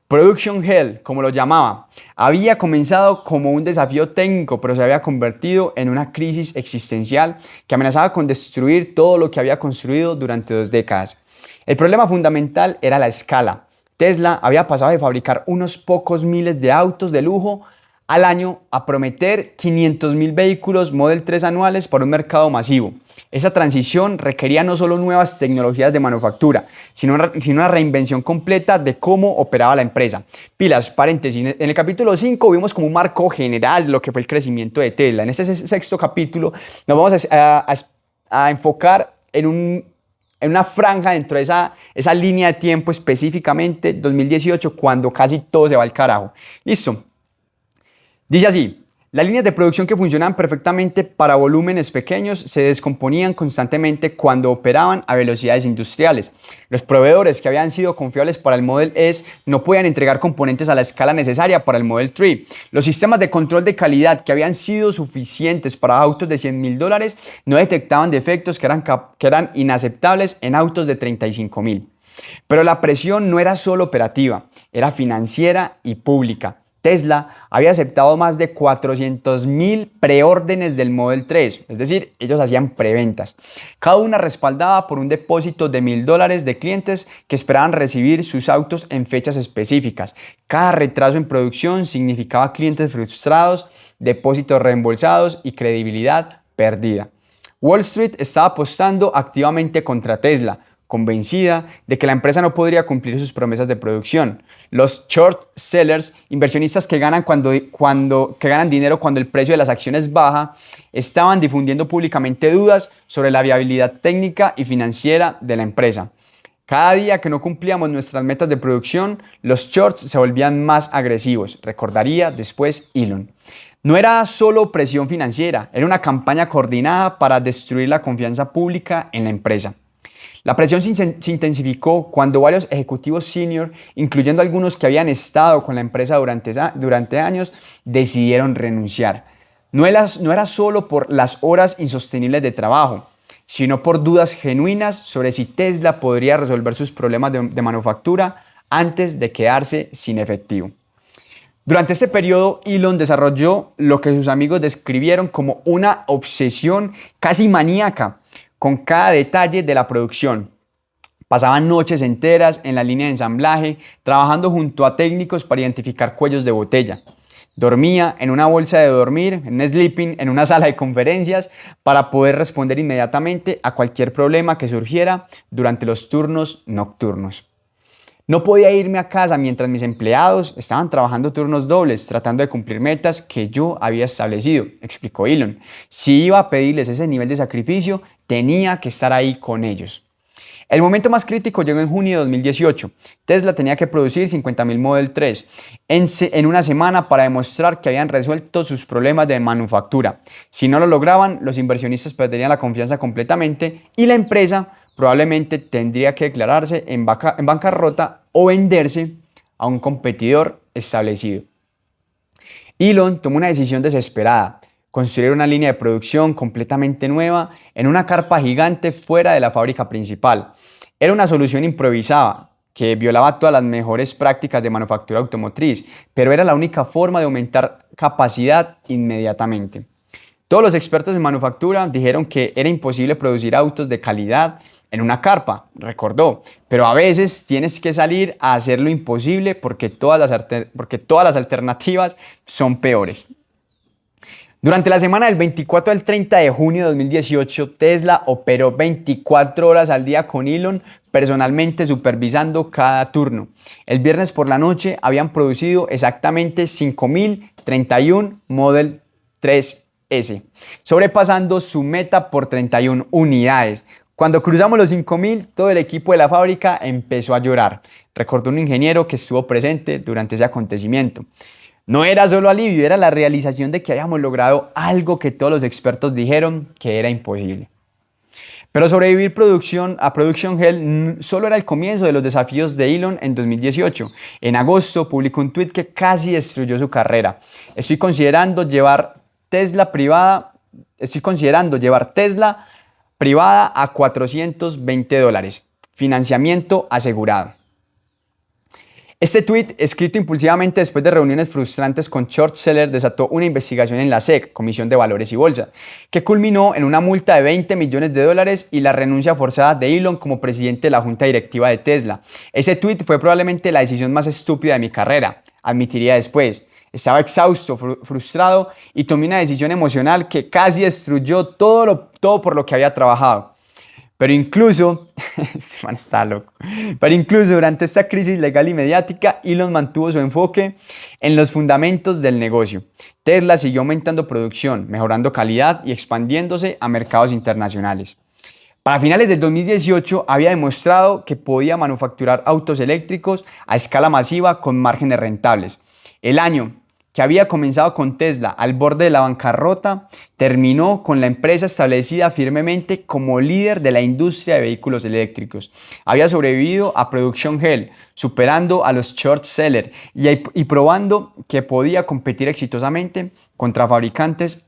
Production Hell, como lo llamaba, había comenzado como un desafío técnico, pero se había convertido en una crisis existencial que amenazaba con destruir todo lo que había construido durante 2 décadas. El problema fundamental era la escala. Tesla había pasado de fabricar unos pocos miles de autos de lujo al año a prometer 500.000 vehículos Model 3 anuales para un mercado masivo. Esa transición requería no solo nuevas tecnologías de manufactura, sino una reinvención completa de cómo operaba la empresa. Pilas, paréntesis, en el capítulo 5 vimos como un marco general de lo que fue el crecimiento de Tesla. En este 6º capítulo nos vamos a enfocar en una franja dentro de esa línea de tiempo, específicamente 2018, cuando casi todo se va al carajo. Listo. Dice así. Las líneas de producción que funcionaban perfectamente para volúmenes pequeños se descomponían constantemente cuando operaban a velocidades industriales. Los proveedores que habían sido confiables para el Model S no podían entregar componentes a la escala necesaria para el Model 3. Los sistemas de control de calidad que habían sido suficientes para autos de $100.000 no detectaban defectos que eran inaceptables en autos de $35.000. Pero la presión no era solo operativa, era financiera y pública. Tesla había aceptado más de 400.000 preórdenes del Model 3, es decir, ellos hacían preventas, cada una respaldada por un depósito de $1.000 de clientes que esperaban recibir sus autos en fechas específicas. Cada retraso en producción significaba clientes frustrados, depósitos reembolsados y credibilidad perdida. Wall Street estaba apostando activamente contra Tesla, convencida de que la empresa no podría cumplir sus promesas de producción. Los short sellers, inversionistas que ganan dinero cuando el precio de las acciones baja, estaban difundiendo públicamente dudas sobre la viabilidad técnica y financiera de la empresa. Cada día que no cumplíamos nuestras metas de producción, los shorts se volvían más agresivos, recordaría después Elon. No era solo presión financiera, era una campaña coordinada para destruir la confianza pública en la empresa. La presión se intensificó cuando varios ejecutivos senior, incluyendo algunos que habían estado con la empresa durante años, decidieron renunciar. No era solo por las horas insostenibles de trabajo, sino por dudas genuinas sobre si Tesla podría resolver sus problemas de manufactura antes de quedarse sin efectivo. Durante este periodo, Elon desarrolló lo que sus amigos describieron como una obsesión casi maníaca con cada detalle de la producción. Pasaban noches enteras en la línea de ensamblaje, trabajando junto a técnicos para identificar cuellos de botella. Dormía en una bolsa de dormir, en un sleeping, en una sala de conferencias, para poder responder inmediatamente a cualquier problema que surgiera durante los turnos nocturnos. No podía irme a casa mientras mis empleados estaban trabajando turnos dobles, tratando de cumplir metas que yo había establecido, explicó Elon. Si iba a pedirles ese nivel de sacrificio, tenía que estar ahí con ellos. El momento más crítico llegó en junio de 2018. Tesla tenía que producir 50.000 Model 3 en una semana para demostrar que habían resuelto sus problemas de manufactura. Si no lo lograban, los inversionistas perderían la confianza completamente y la empresa probablemente tendría que declararse en bancarrota o venderse a un competidor establecido. Elon tomó una decisión desesperada: construir una línea de producción completamente nueva en una carpa gigante fuera de la fábrica principal. Era una solución improvisada que violaba todas las mejores prácticas de manufactura automotriz, pero era la única forma de aumentar capacidad inmediatamente. Todos los expertos en manufactura dijeron que era imposible producir autos de calidad en una carpa, recordó, pero a veces tienes que salir a hacer lo imposible porque todas las alternativas son peores. Durante la semana del 24 al 30 de junio de 2018, Tesla operó 24 horas al día con Elon personalmente supervisando cada turno. El viernes por la noche habían producido exactamente 5.031 Model 3S, sobrepasando su meta por 31 unidades. Cuando cruzamos los 5.000, todo el equipo de la fábrica empezó a llorar, recordó un ingeniero que estuvo presente durante ese acontecimiento. No era solo alivio, era la realización de que habíamos logrado algo que todos los expertos dijeron que era imposible. Pero sobrevivir a Production Hell solo era el comienzo de los desafíos de Elon en 2018. En agosto publicó un tweet que casi destruyó su carrera. Estoy considerando llevar Tesla privada a $420. Financiamiento asegurado. Este tweet, escrito impulsivamente después de reuniones frustrantes con short sellers, desató una investigación en la SEC, Comisión de Valores y Bolsa, que culminó en una multa de $20 millones y la renuncia forzada de Elon como presidente de la junta directiva de Tesla. Ese tweet fue probablemente la decisión más estúpida de mi carrera, admitiría después. Estaba exhausto, frustrado y tomé una decisión emocional que casi destruyó todo por lo que había trabajado. Pero incluso durante esta crisis legal y mediática, Elon mantuvo su enfoque en los fundamentos del negocio. Tesla siguió aumentando producción, mejorando calidad y expandiéndose a mercados internacionales. Para finales del 2018 había demostrado que podía manufacturar autos eléctricos a escala masiva con márgenes rentables. El año que había comenzado con Tesla al borde de la bancarrota, terminó con la empresa establecida firmemente como líder de la industria de vehículos eléctricos. Había sobrevivido a Production Hell, superando a los short sellers y probando que podía competir exitosamente contra fabricantes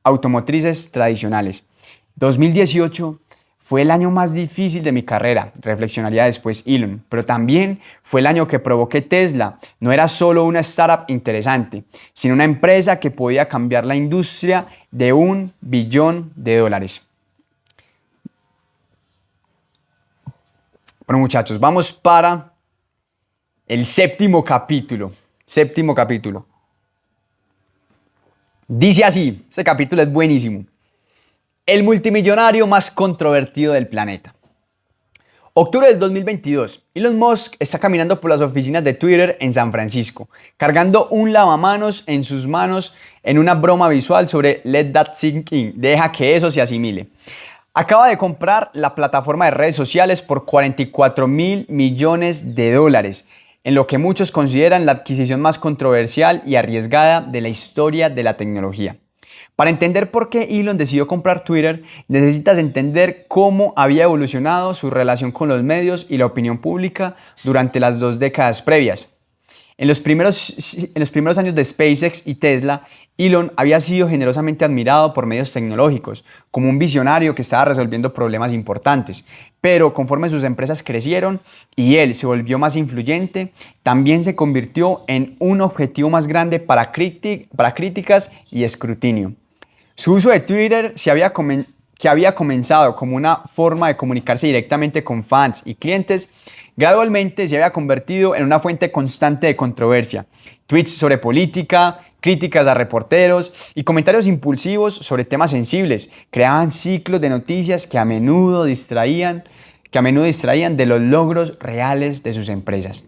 automotrices tradicionales. 2018 fue el año más difícil de mi carrera, reflexionaría después Elon, pero también fue el año que probó que Tesla no era solo una startup interesante, sino una empresa que podía cambiar la industria de $1 billón. Bueno, muchachos, vamos para el séptimo capítulo. Dice así, este capítulo es buenísimo. El multimillonario más controvertido del planeta. Octubre del 2022. Elon Musk está caminando por las oficinas de Twitter en San Francisco, cargando un lavamanos en sus manos en una broma visual sobre Let That Sink In, deja que eso se asimile. Acaba de comprar la plataforma de redes sociales por $44.000 millones, en lo que muchos consideran la adquisición más controversial y arriesgada de la historia de la tecnología. Para entender por qué Elon decidió comprar Twitter, necesitas entender cómo había evolucionado su relación con los medios y la opinión pública durante las 2 décadas previas. En los primeros años de SpaceX y Tesla, Elon había sido generosamente admirado por medios tecnológicos, como un visionario que estaba resolviendo problemas importantes. Pero conforme sus empresas crecieron y él se volvió más influyente, también se convirtió en un objetivo más grande para críticas y escrutinio. Su uso de Twitter que había comenzado como una forma de comunicarse directamente con fans y clientes, gradualmente se había convertido en una fuente constante de controversia. Tweets sobre política, críticas a reporteros y comentarios impulsivos sobre temas sensibles creaban ciclos de noticias que a menudo distraían de los logros reales de sus empresas.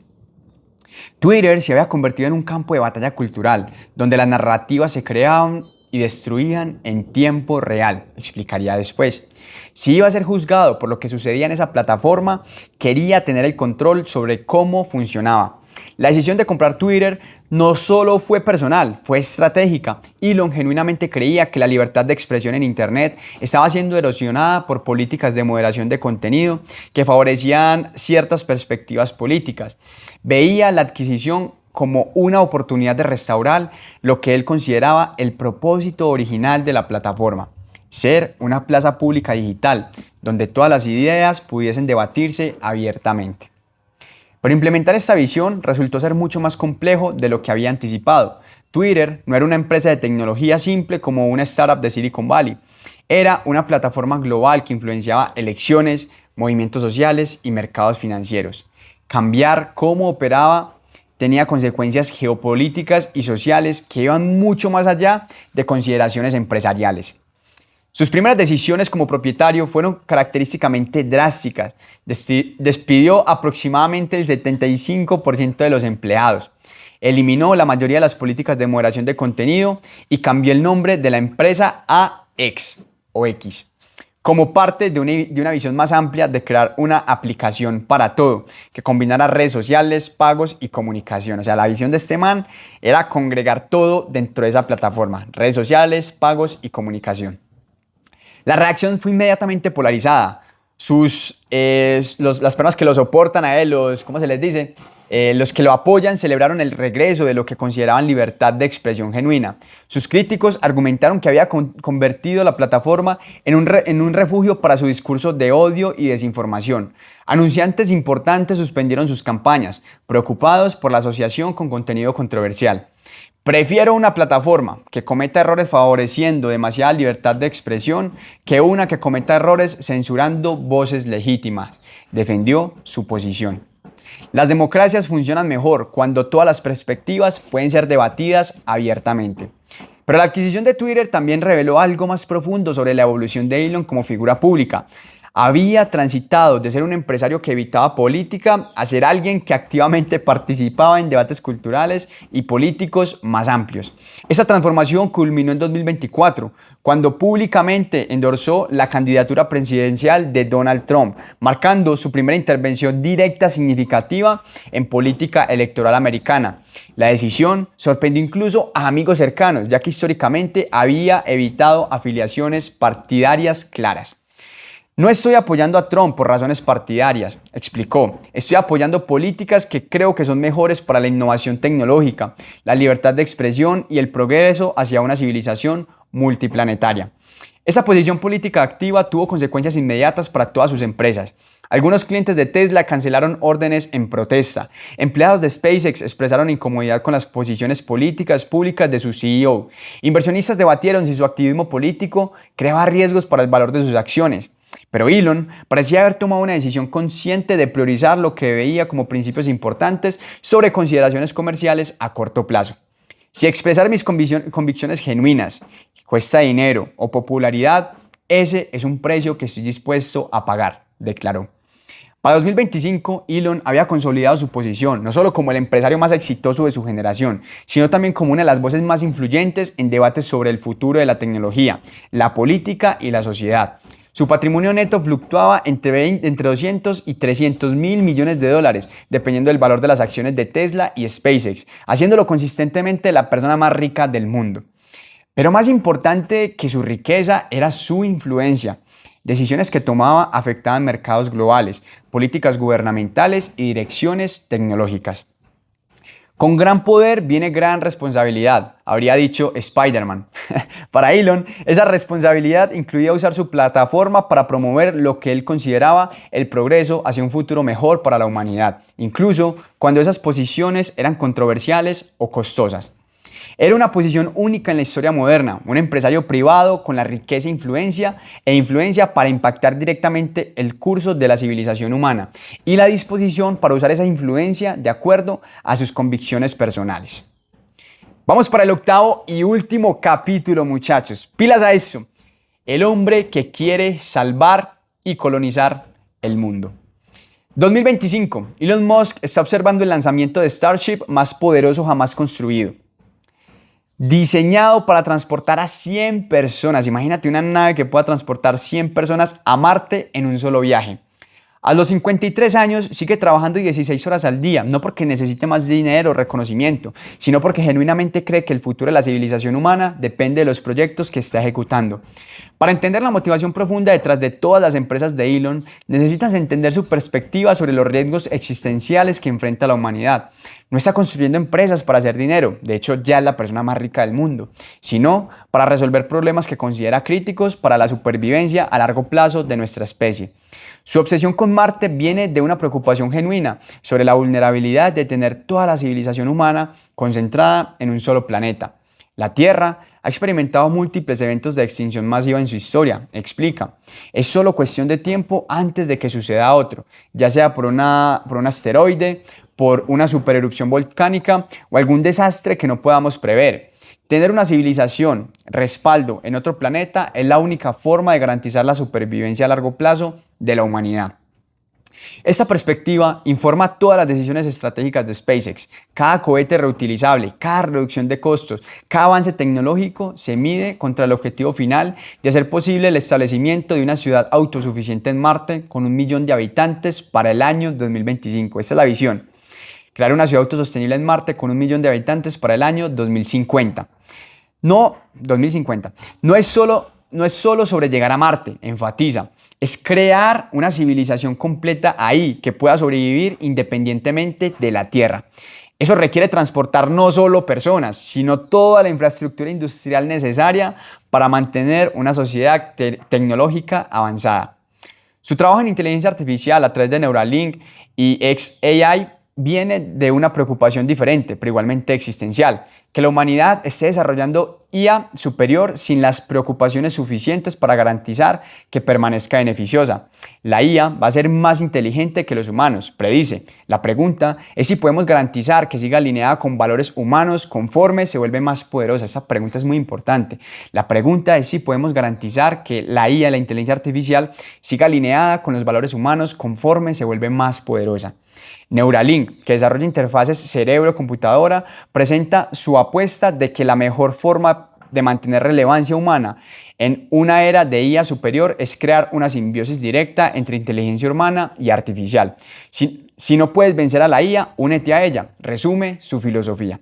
Twitter se había convertido en un campo de batalla cultural, donde las narrativas se creaban y destruían en tiempo real, explicaría después. Si iba a ser juzgado por lo que sucedía en esa plataforma, quería tener el control sobre cómo funcionaba. La decisión de comprar Twitter no solo fue personal, fue estratégica. Elon genuinamente creía que la libertad de expresión en Internet estaba siendo erosionada por políticas de moderación de contenido que favorecían ciertas perspectivas políticas. Veía la adquisición como una oportunidad de restaurar lo que él consideraba el propósito original de la plataforma: ser una plaza pública digital, donde todas las ideas pudiesen debatirse abiertamente. Pero implementar esta visión resultó ser mucho más complejo de lo que había anticipado. Twitter no era una empresa de tecnología simple como una startup de Silicon Valley. Era una plataforma global que influenciaba elecciones, movimientos sociales y mercados financieros. Cambiar cómo operaba tenía consecuencias geopolíticas y sociales que iban mucho más allá de consideraciones empresariales. Sus primeras decisiones como propietario fueron característicamente drásticas. Despidió aproximadamente el 75% de los empleados. Eliminó la mayoría de las políticas de moderación de contenido y cambió el nombre de la empresa a X o X, como parte de una visión más amplia de crear una aplicación para todo, que combinara redes sociales, pagos y comunicación. O sea, la visión de este man era congregar todo dentro de esa plataforma: redes sociales, pagos y comunicación. La reacción fue inmediatamente polarizada. Las personas que lo soportan a él, ¿cómo se les dice? Los que lo apoyan celebraron el regreso de lo que consideraban libertad de expresión genuina. Sus críticos argumentaron que había convertido la plataforma en un refugio para su discurso de odio y desinformación. Anunciantes importantes suspendieron sus campañas, preocupados por la asociación con contenido controversial. Prefiero una plataforma que cometa errores favoreciendo demasiada libertad de expresión que una que cometa errores censurando voces legítimas, defendió su posición. Las democracias funcionan mejor cuando todas las perspectivas pueden ser debatidas abiertamente. Pero la adquisición de Twitter también reveló algo más profundo sobre la evolución de Elon como figura pública. Había transitado de ser un empresario que evitaba política a ser alguien que activamente participaba en debates culturales y políticos más amplios. Esa transformación culminó en 2024, cuando públicamente endorsó la candidatura presidencial de Donald Trump, marcando su primera intervención directa significativa en política electoral americana. La decisión sorprendió incluso a amigos cercanos, ya que históricamente había evitado afiliaciones partidarias claras. No estoy apoyando a Trump por razones partidarias, explicó. Estoy apoyando políticas que creo que son mejores para la innovación tecnológica, la libertad de expresión y el progreso hacia una civilización multiplanetaria. Esa posición política activa tuvo consecuencias inmediatas para todas sus empresas. Algunos clientes de Tesla cancelaron órdenes en protesta. Empleados de SpaceX expresaron incomodidad con las posiciones políticas públicas de su CEO. Inversionistas debatieron si su activismo político creaba riesgos para el valor de sus acciones. Pero Elon parecía haber tomado una decisión consciente de priorizar lo que veía como principios importantes sobre consideraciones comerciales a corto plazo. Si expresar mis convicciones genuinas cuesta dinero o popularidad, ese es un precio que estoy dispuesto a pagar, declaró. Para 2025, Elon había consolidado su posición, no solo como el empresario más exitoso de su generación, sino también como una de las voces más influyentes en debates sobre el futuro de la tecnología, la política y la sociedad. Su patrimonio neto fluctuaba entre 200 y 300 mil millones de dólares, dependiendo del valor de las acciones de Tesla y SpaceX, haciéndolo consistentemente la persona más rica del mundo. Pero más importante que su riqueza era su influencia. Decisiones que tomaba afectaban mercados globales, políticas gubernamentales y direcciones tecnológicas. Con gran poder viene gran responsabilidad, habría dicho Spider-Man. Para Elon, esa responsabilidad incluía usar su plataforma para promover lo que él consideraba el progreso hacia un futuro mejor para la humanidad, incluso cuando esas posiciones eran controversiales o costosas. Era una posición única en la historia moderna, un empresario privado con la riqueza e influencia para impactar directamente el curso de la civilización humana y la disposición para usar esa influencia de acuerdo a sus convicciones personales. Vamos para el octavo y último capítulo, muchachos. Pilas a eso. El hombre que quiere salvar y colonizar el mundo. 2025. Elon Musk está observando el lanzamiento de Starship más poderoso jamás construido. Diseñado para transportar a 100 personas. Imagínate una nave que pueda transportar 100 personas a Marte en un solo viaje. A los 53 años sigue trabajando 16 horas al día, no porque necesite más dinero o reconocimiento, sino porque genuinamente cree que el futuro de la civilización humana depende de los proyectos que está ejecutando. Para entender la motivación profunda detrás de todas las empresas de Elon, necesitas entender su perspectiva sobre los riesgos existenciales que enfrenta la humanidad. No está construyendo empresas para hacer dinero, de hecho ya es la persona más rica del mundo, sino para resolver problemas que considera críticos para la supervivencia a largo plazo de nuestra especie. Su obsesión con Marte viene de una preocupación genuina sobre la vulnerabilidad de tener toda la civilización humana concentrada en un solo planeta. La Tierra ha experimentado múltiples eventos de extinción masiva en su historia, explica. Es solo cuestión de tiempo antes de que suceda otro, ya sea por un asteroide, por una supererupción volcánica o algún desastre que no podamos prever. Tener una civilización, respaldo en otro planeta es la única forma de garantizar la supervivencia a largo plazo de la humanidad. Esta perspectiva informa todas las decisiones estratégicas de SpaceX. Cada cohete reutilizable, cada reducción de costos, cada avance tecnológico se mide contra el objetivo final de hacer posible el establecimiento de una ciudad autosuficiente en Marte con 1 millón de habitantes para el año 2025. Esa es la visión. Crear una ciudad autosostenible en Marte con 1 millón de habitantes para el año 2050. No es solo sobre llegar a Marte, enfatiza. Es crear una civilización completa ahí que pueda sobrevivir independientemente de la Tierra. Eso requiere transportar no solo personas, sino toda la infraestructura industrial necesaria para mantener una sociedad tecnológica avanzada. Su trabajo en inteligencia artificial a través de Neuralink y xAI viene de una preocupación diferente, pero igualmente existencial, que la humanidad esté desarrollando IA superior sin las preocupaciones suficientes para garantizar que permanezca beneficiosa. La IA va a ser más inteligente que los humanos, predice. La pregunta es si podemos garantizar que siga alineada con valores humanos conforme se vuelve más poderosa. Esta pregunta es muy importante. La pregunta es si podemos garantizar que la IA, la inteligencia artificial, siga alineada con los valores humanos conforme se vuelve más poderosa. Neuralink, que desarrolla interfaces cerebro-computadora, presenta su apuesta de que la mejor forma de mantener relevancia humana en una era de IA superior es crear una simbiosis directa entre inteligencia humana y artificial. Si no puedes vencer a la IA, únete a ella, resume su filosofía.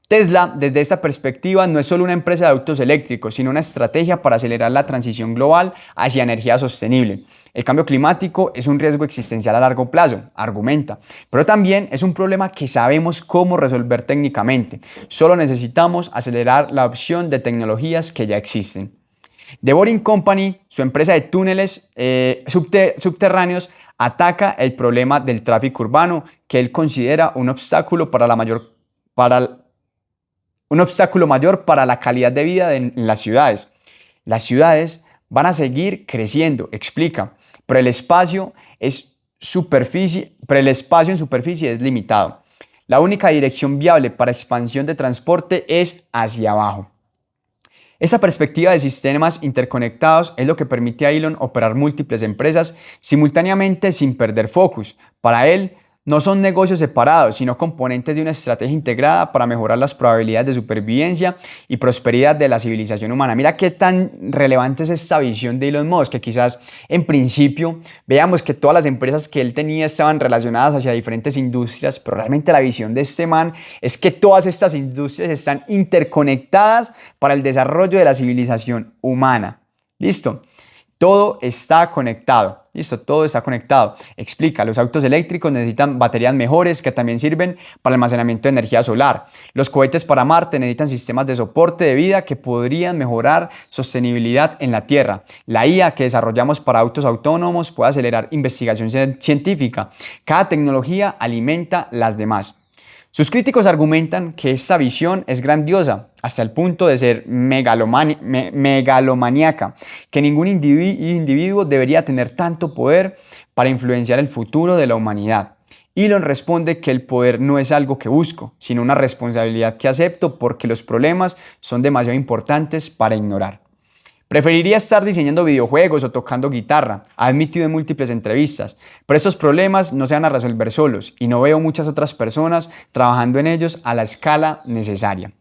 Tesla, desde esta perspectiva, no es solo una empresa de autos eléctricos, sino una estrategia para acelerar la transición global hacia energía sostenible. El cambio climático es un riesgo existencial a largo plazo, argumenta, pero también es un problema que sabemos cómo resolver técnicamente. Solo necesitamos acelerar la adopción de tecnologías que ya existen. The Boring Company, su empresa de túneles subterráneos, ataca el problema del tráfico urbano, que él considera un obstáculo mayor para la calidad de vida en las ciudades. Las ciudades van a seguir creciendo, explica, pero el espacio en superficie es limitado. La única dirección viable para expansión de transporte es hacia abajo. Esa perspectiva de sistemas interconectados es lo que permite a Elon operar múltiples empresas simultáneamente sin perder focus. Para él, No son negocios separados, sino componentes de una estrategia integrada para mejorar las probabilidades de supervivencia y prosperidad de la civilización humana. Mira qué tan relevante es esta visión de Elon Musk, que quizás en principio veamos que todas las empresas que él tenía estaban relacionadas hacia diferentes industrias, pero realmente la visión de este man es que todas estas industrias están interconectadas para el desarrollo de la civilización humana. ¿Listo? Todo está conectado. Listo, todo está conectado. Explica, los autos eléctricos necesitan baterías mejores que también sirven para almacenamiento de energía solar. Los cohetes para Marte necesitan sistemas de soporte de vida que podrían mejorar sostenibilidad en la Tierra. La IA que desarrollamos para autos autónomos puede acelerar investigación científica. Cada tecnología alimenta las demás. Sus críticos argumentan que esta visión es grandiosa hasta el punto de ser megalomaníaca, que ningún individuo debería tener tanto poder para influenciar el futuro de la humanidad. Elon responde que el poder no es algo que busco, sino una responsabilidad que acepto porque los problemas son demasiado importantes para ignorar. Preferiría estar diseñando videojuegos o tocando guitarra, ha admitido en múltiples entrevistas, pero estos problemas no se van a resolver solos y no veo muchas otras personas trabajando en ellos a la escala necesaria.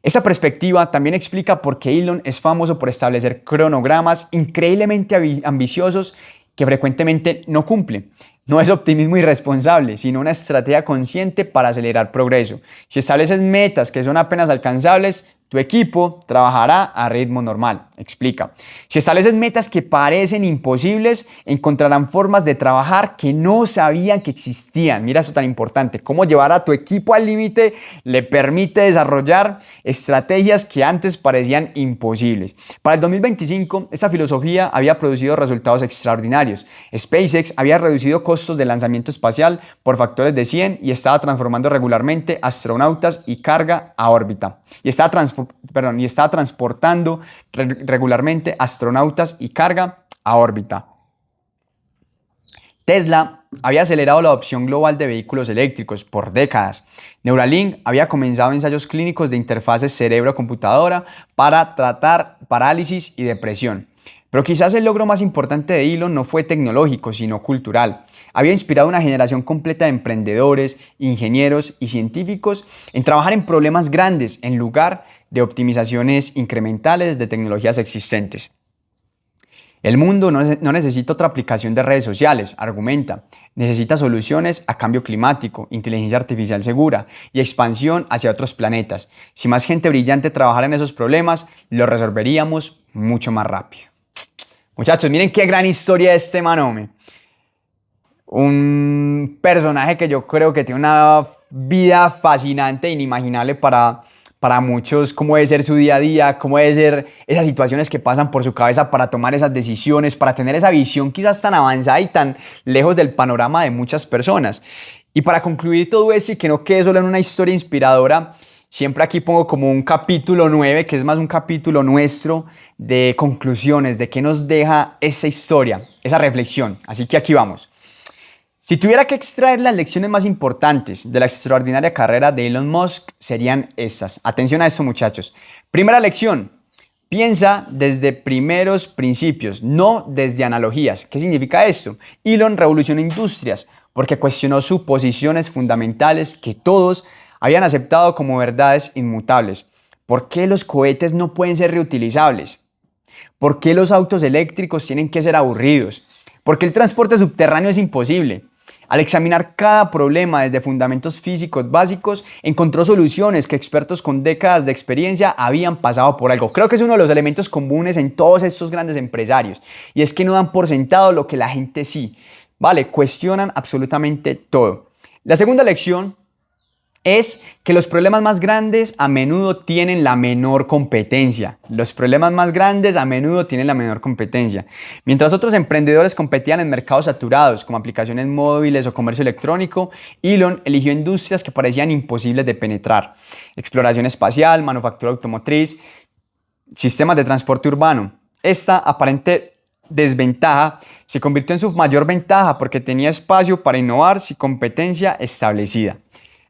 Esa perspectiva también explica por qué Elon es famoso por establecer cronogramas increíblemente ambiciosos que frecuentemente no cumple. No es optimismo irresponsable, sino una estrategia consciente para acelerar progreso. Si estableces metas que son apenas alcanzables, tu equipo trabajará a ritmo normal. Explica. Si estableces metas que parecen imposibles, encontrarán formas de trabajar que no sabían que existían. Mira eso tan importante. Cómo llevar a tu equipo al límite le permite desarrollar estrategias que antes parecían imposibles. Para el 2025, esta filosofía había producido resultados extraordinarios. SpaceX había reducido costos de lanzamiento espacial por factores de 100 y estaba transformando regularmente astronautas y carga a órbita. Y estaba transportando regularmente astronautas y carga a órbita. Tesla había acelerado la adopción global de vehículos eléctricos por décadas. Neuralink había comenzado ensayos clínicos de interfaces cerebro-computadora para tratar parálisis y depresión. Pero quizás el logro más importante de Elon no fue tecnológico, sino cultural. Había inspirado a una generación completa de emprendedores, ingenieros y científicos en trabajar en problemas grandes en lugar de optimizaciones incrementales de tecnologías existentes. El mundo no necesita otra aplicación de redes sociales, argumenta. Necesita soluciones a cambio climático, inteligencia artificial segura y expansión hacia otros planetas. Si más gente brillante trabajara en esos problemas, los resolveríamos mucho más rápido. Muchachos, miren qué gran historia este man, hombre. Un personaje que yo creo que tiene una vida fascinante e inimaginable para muchos, cómo debe ser su día a día, cómo debe ser esas situaciones que pasan por su cabeza para tomar esas decisiones, para tener esa visión quizás tan avanzada y tan lejos del panorama de muchas personas. Y para concluir todo esto y que no quede solo en una historia inspiradora, siempre aquí pongo como un capítulo 9, que es más un capítulo nuestro de conclusiones, de qué nos deja esa historia, esa reflexión. Así que aquí vamos. Si tuviera que extraer las lecciones más importantes de la extraordinaria carrera de Elon Musk, serían estas. Atención a esto, muchachos. Primera lección. Piensa desde primeros principios, no desde analogías. ¿Qué significa esto? Elon revolucionó industrias porque cuestionó suposiciones fundamentales que todos habían aceptado como verdades inmutables. ¿Por qué los cohetes no pueden ser reutilizables? ¿Por qué los autos eléctricos tienen que ser aburridos? ¿Por qué el transporte subterráneo es imposible? Al examinar cada problema desde fundamentos físicos básicos, encontró soluciones que expertos con décadas de experiencia habían pasado por algo. Creo que es uno de los elementos comunes en todos estos grandes empresarios, y es que no dan por sentado lo que la gente sí. Vale, cuestionan absolutamente todo. La segunda lección es que los problemas más grandes a menudo tienen la menor competencia. Los problemas más grandes a menudo tienen la menor competencia. Mientras otros emprendedores competían en mercados saturados, como aplicaciones móviles o comercio electrónico, Elon eligió industrias que parecían imposibles de penetrar. Exploración espacial, manufactura automotriz, sistemas de transporte urbano. Esta aparente desventaja se convirtió en su mayor ventaja porque tenía espacio para innovar sin competencia establecida.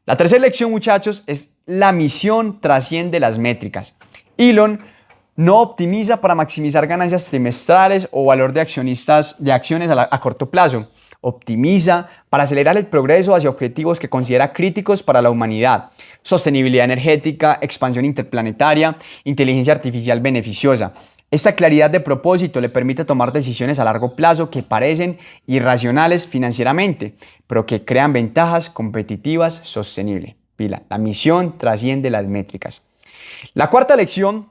La tercera lección, muchachos, es la misión trasciende las métricas. Elon no optimiza para maximizar ganancias trimestrales o valor de acciones a corto plazo. optimiza para acelerar el progreso hacia objetivos que considera críticos para la humanidad: sostenibilidad energética, expansión interplanetaria, inteligencia artificial beneficiosa. Esta claridad de propósito le permite tomar decisiones a largo plazo que parecen irracionales financieramente, pero que crean ventajas competitivas sostenibles. Pila, la misión trasciende las métricas. La cuarta lección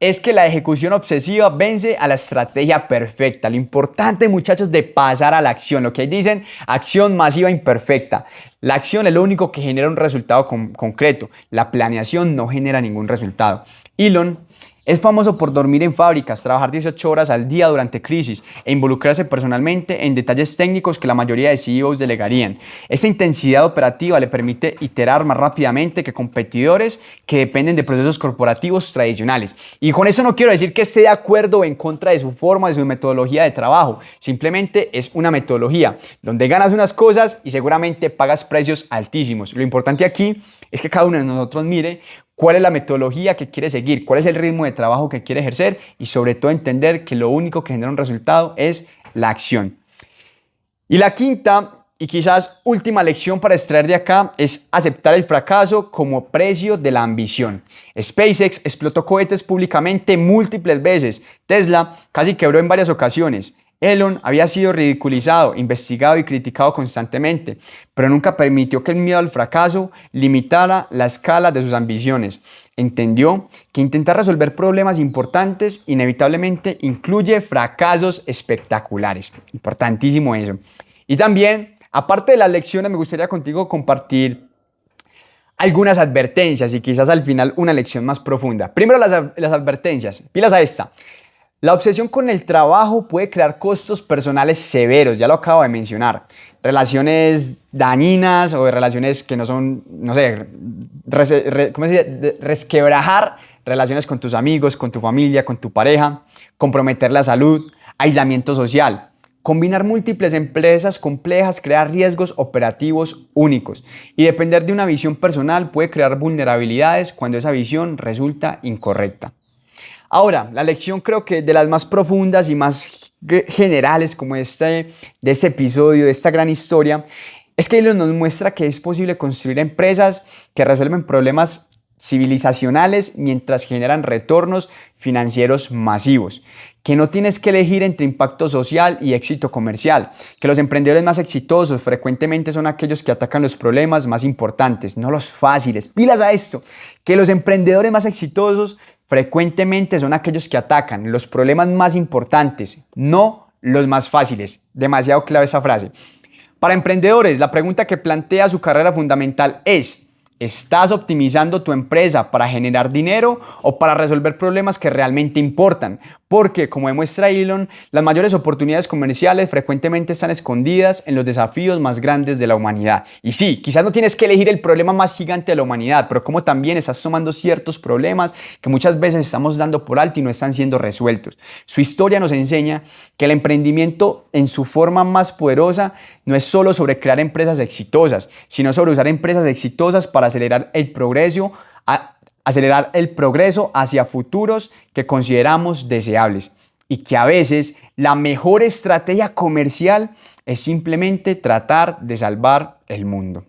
es que la ejecución obsesiva vence a la estrategia perfecta. Lo importante, muchachos, de pasar a la acción. Lo que dicen, acción masiva imperfecta. La acción es lo único que genera un resultado concreto. La planeación no genera ningún resultado. Elon es famoso por dormir en fábricas, trabajar 18 horas al día durante crisis e involucrarse personalmente en detalles técnicos que la mayoría de CEOs delegarían. Esa intensidad operativa le permite iterar más rápidamente que competidores que dependen de procesos corporativos tradicionales. Y con eso no quiero decir que esté de acuerdo o en contra de su forma, de su metodología de trabajo. Simplemente es una metodología donde ganas unas cosas y seguramente pagas precios altísimos. Lo importante aquí es que cada uno de nosotros mire cuál es la metodología que quiere seguir, cuál es el ritmo de trabajo que quiere ejercer y sobre todo entender que lo único que genera un resultado es la acción. Y la quinta y quizás última lección para extraer de acá es aceptar el fracaso como precio de la ambición. SpaceX explotó cohetes públicamente múltiples veces. Tesla casi quebró en varias ocasiones. Elon había sido ridiculizado, investigado y criticado constantemente, pero nunca permitió que el miedo al fracaso limitara la escala de sus ambiciones. Entendió que intentar resolver problemas importantes inevitablemente incluye fracasos espectaculares. Importantísimo eso. Y también, aparte de las lecciones, me gustaría contigo compartir algunas advertencias y quizás al final una lección más profunda. Primero las advertencias. Pilas a esta. La obsesión con el trabajo puede crear costos personales severos, ya lo acabo de mencionar. Relaciones dañinas o relaciones que no son, no sé, ¿cómo se dice? Resquebrajar relaciones con tus amigos, con tu familia, con tu pareja, comprometer la salud, aislamiento social. Combinar múltiples empresas complejas crea riesgos operativos únicos y depender de una visión personal puede crear vulnerabilidades cuando esa visión resulta incorrecta. Ahora, la lección creo que de las más profundas y más generales como de este episodio, de esta gran historia, es que Elon nos muestra que es posible construir empresas que resuelven problemas civilizacionales mientras generan retornos financieros masivos, que no tienes que elegir entre impacto social y éxito comercial, que los emprendedores más exitosos frecuentemente son aquellos que atacan los problemas más importantes, no los fáciles. Pilas a esto, que los emprendedores más exitosos frecuentemente son aquellos que atacan los problemas más importantes, no los más fáciles. Demasiado clave esa frase. Para emprendedores, la pregunta que plantea su carrera fundamental es: ¿estás optimizando tu empresa para generar dinero o para resolver problemas que realmente importan? Porque, como demuestra Elon, las mayores oportunidades comerciales frecuentemente están escondidas en los desafíos más grandes de la humanidad. Y sí, quizás no tienes que elegir el problema más gigante de la humanidad, pero como también estás tomando ciertos problemas que muchas veces estamos dando por alto y no están siendo resueltos. Su historia nos enseña que el emprendimiento en su forma más poderosa no es solo sobre crear empresas exitosas, sino sobre usar empresas exitosas para acelerar el progreso hacia futuros que consideramos deseables y que a veces la mejor estrategia comercial es simplemente tratar de salvar el mundo.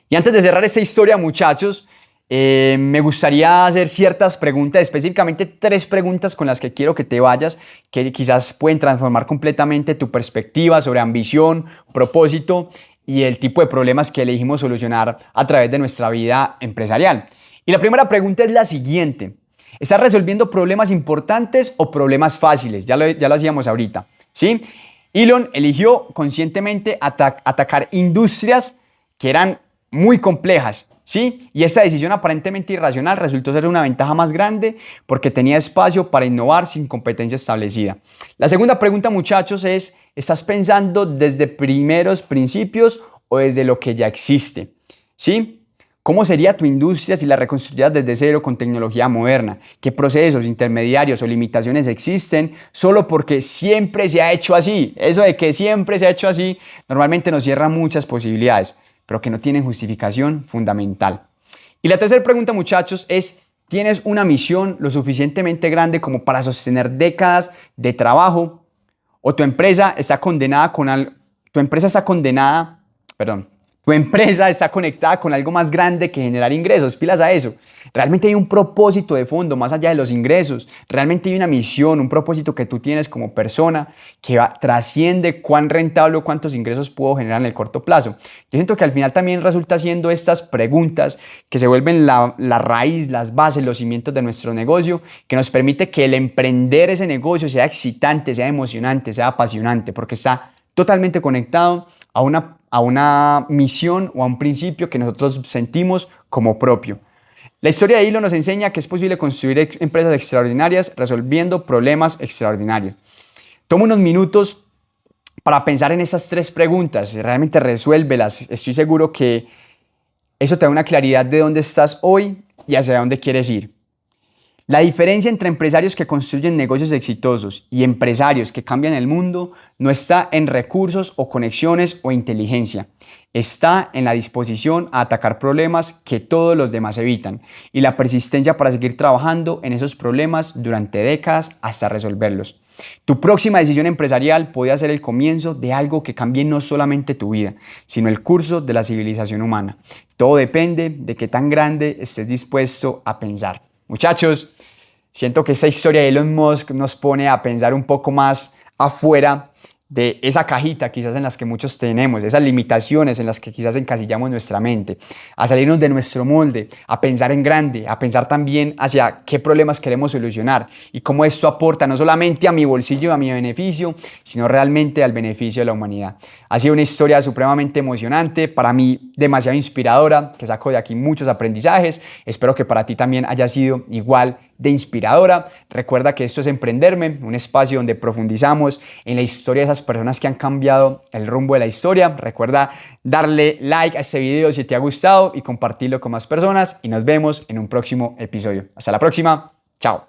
Y antes de cerrar esta historia, muchachos, me gustaría hacer ciertas preguntas, específicamente 3 preguntas con las que quiero que te vayas, que quizás pueden transformar completamente tu perspectiva sobre ambición, propósito y el tipo de problemas que elegimos solucionar a través de nuestra vida empresarial. Y la primera pregunta es la siguiente: ¿estás resolviendo problemas importantes o problemas fáciles? Ya lo hacíamos ahorita, ¿sí? Elon eligió conscientemente atacar industrias que eran muy complejas, ¿sí? Y esta decisión aparentemente irracional resultó ser una ventaja más grande porque tenía espacio para innovar sin competencia establecida. La segunda pregunta, muchachos, es: ¿estás pensando desde primeros principios o desde lo que ya existe? ¿Sí? ¿Cómo sería tu industria si la reconstruyeras desde cero con tecnología moderna? ¿Qué procesos, intermediarios o limitaciones existen solo porque siempre se ha hecho así? Eso de que siempre se ha hecho así normalmente nos cierra muchas posibilidades, pero que no tienen justificación fundamental. Y la tercera pregunta, muchachos, es: ¿tienes una misión lo suficientemente grande como para sostener décadas de trabajo? ¿O tu empresa está condenada tu empresa está condenada, perdón, tu empresa está conectada con algo más grande que generar ingresos, pilas a eso. Realmente hay un propósito de fondo más allá de los ingresos. Realmente hay una misión, un propósito que tú tienes como persona que trasciende cuán rentable o cuántos ingresos puedo generar en el corto plazo. Yo siento que al final también resulta siendo estas preguntas que se vuelven la raíz, las bases, los cimientos de nuestro negocio, que nos permite que el emprender ese negocio sea excitante, sea emocionante, sea apasionante, porque está totalmente conectado a una misión o a un principio que nosotros sentimos como propio. La historia de Hilo nos enseña que es posible construir empresas extraordinarias resolviendo problemas extraordinarios. Toma unos minutos para pensar en esas tres preguntas, realmente resuélvelas. Estoy seguro que eso te da una claridad de dónde estás hoy y hacia dónde quieres ir. La diferencia entre empresarios que construyen negocios exitosos y empresarios que cambian el mundo no está en recursos o conexiones o inteligencia. Está en la disposición a atacar problemas que todos los demás evitan y la persistencia para seguir trabajando en esos problemas durante décadas hasta resolverlos. Tu próxima decisión empresarial puede ser el comienzo de algo que cambie no solamente tu vida, sino el curso de la civilización humana. Todo depende de qué tan grande estés dispuesto a pensar. Muchachos, siento que esta historia de Elon Musk nos pone a pensar un poco más afuera de esa cajita quizás en las que muchos tenemos, esas limitaciones en las que quizás encasillamos nuestra mente, a salirnos de nuestro molde, a pensar en grande, a pensar también hacia qué problemas queremos solucionar y cómo esto aporta no solamente a mi bolsillo, a mi beneficio, sino realmente al beneficio de la humanidad. Ha sido una historia supremamente emocionante, para mí demasiado inspiradora, que saco de aquí muchos aprendizajes. Espero que para ti también haya sido igual de inspiradora. Recuerda que esto es Emprenderme, un espacio donde profundizamos en la historia de esas personas que han cambiado el rumbo de la historia. Recuerda darle like a este video si te ha gustado y compartirlo con más personas y nos vemos en un próximo episodio. Hasta la próxima. Chao.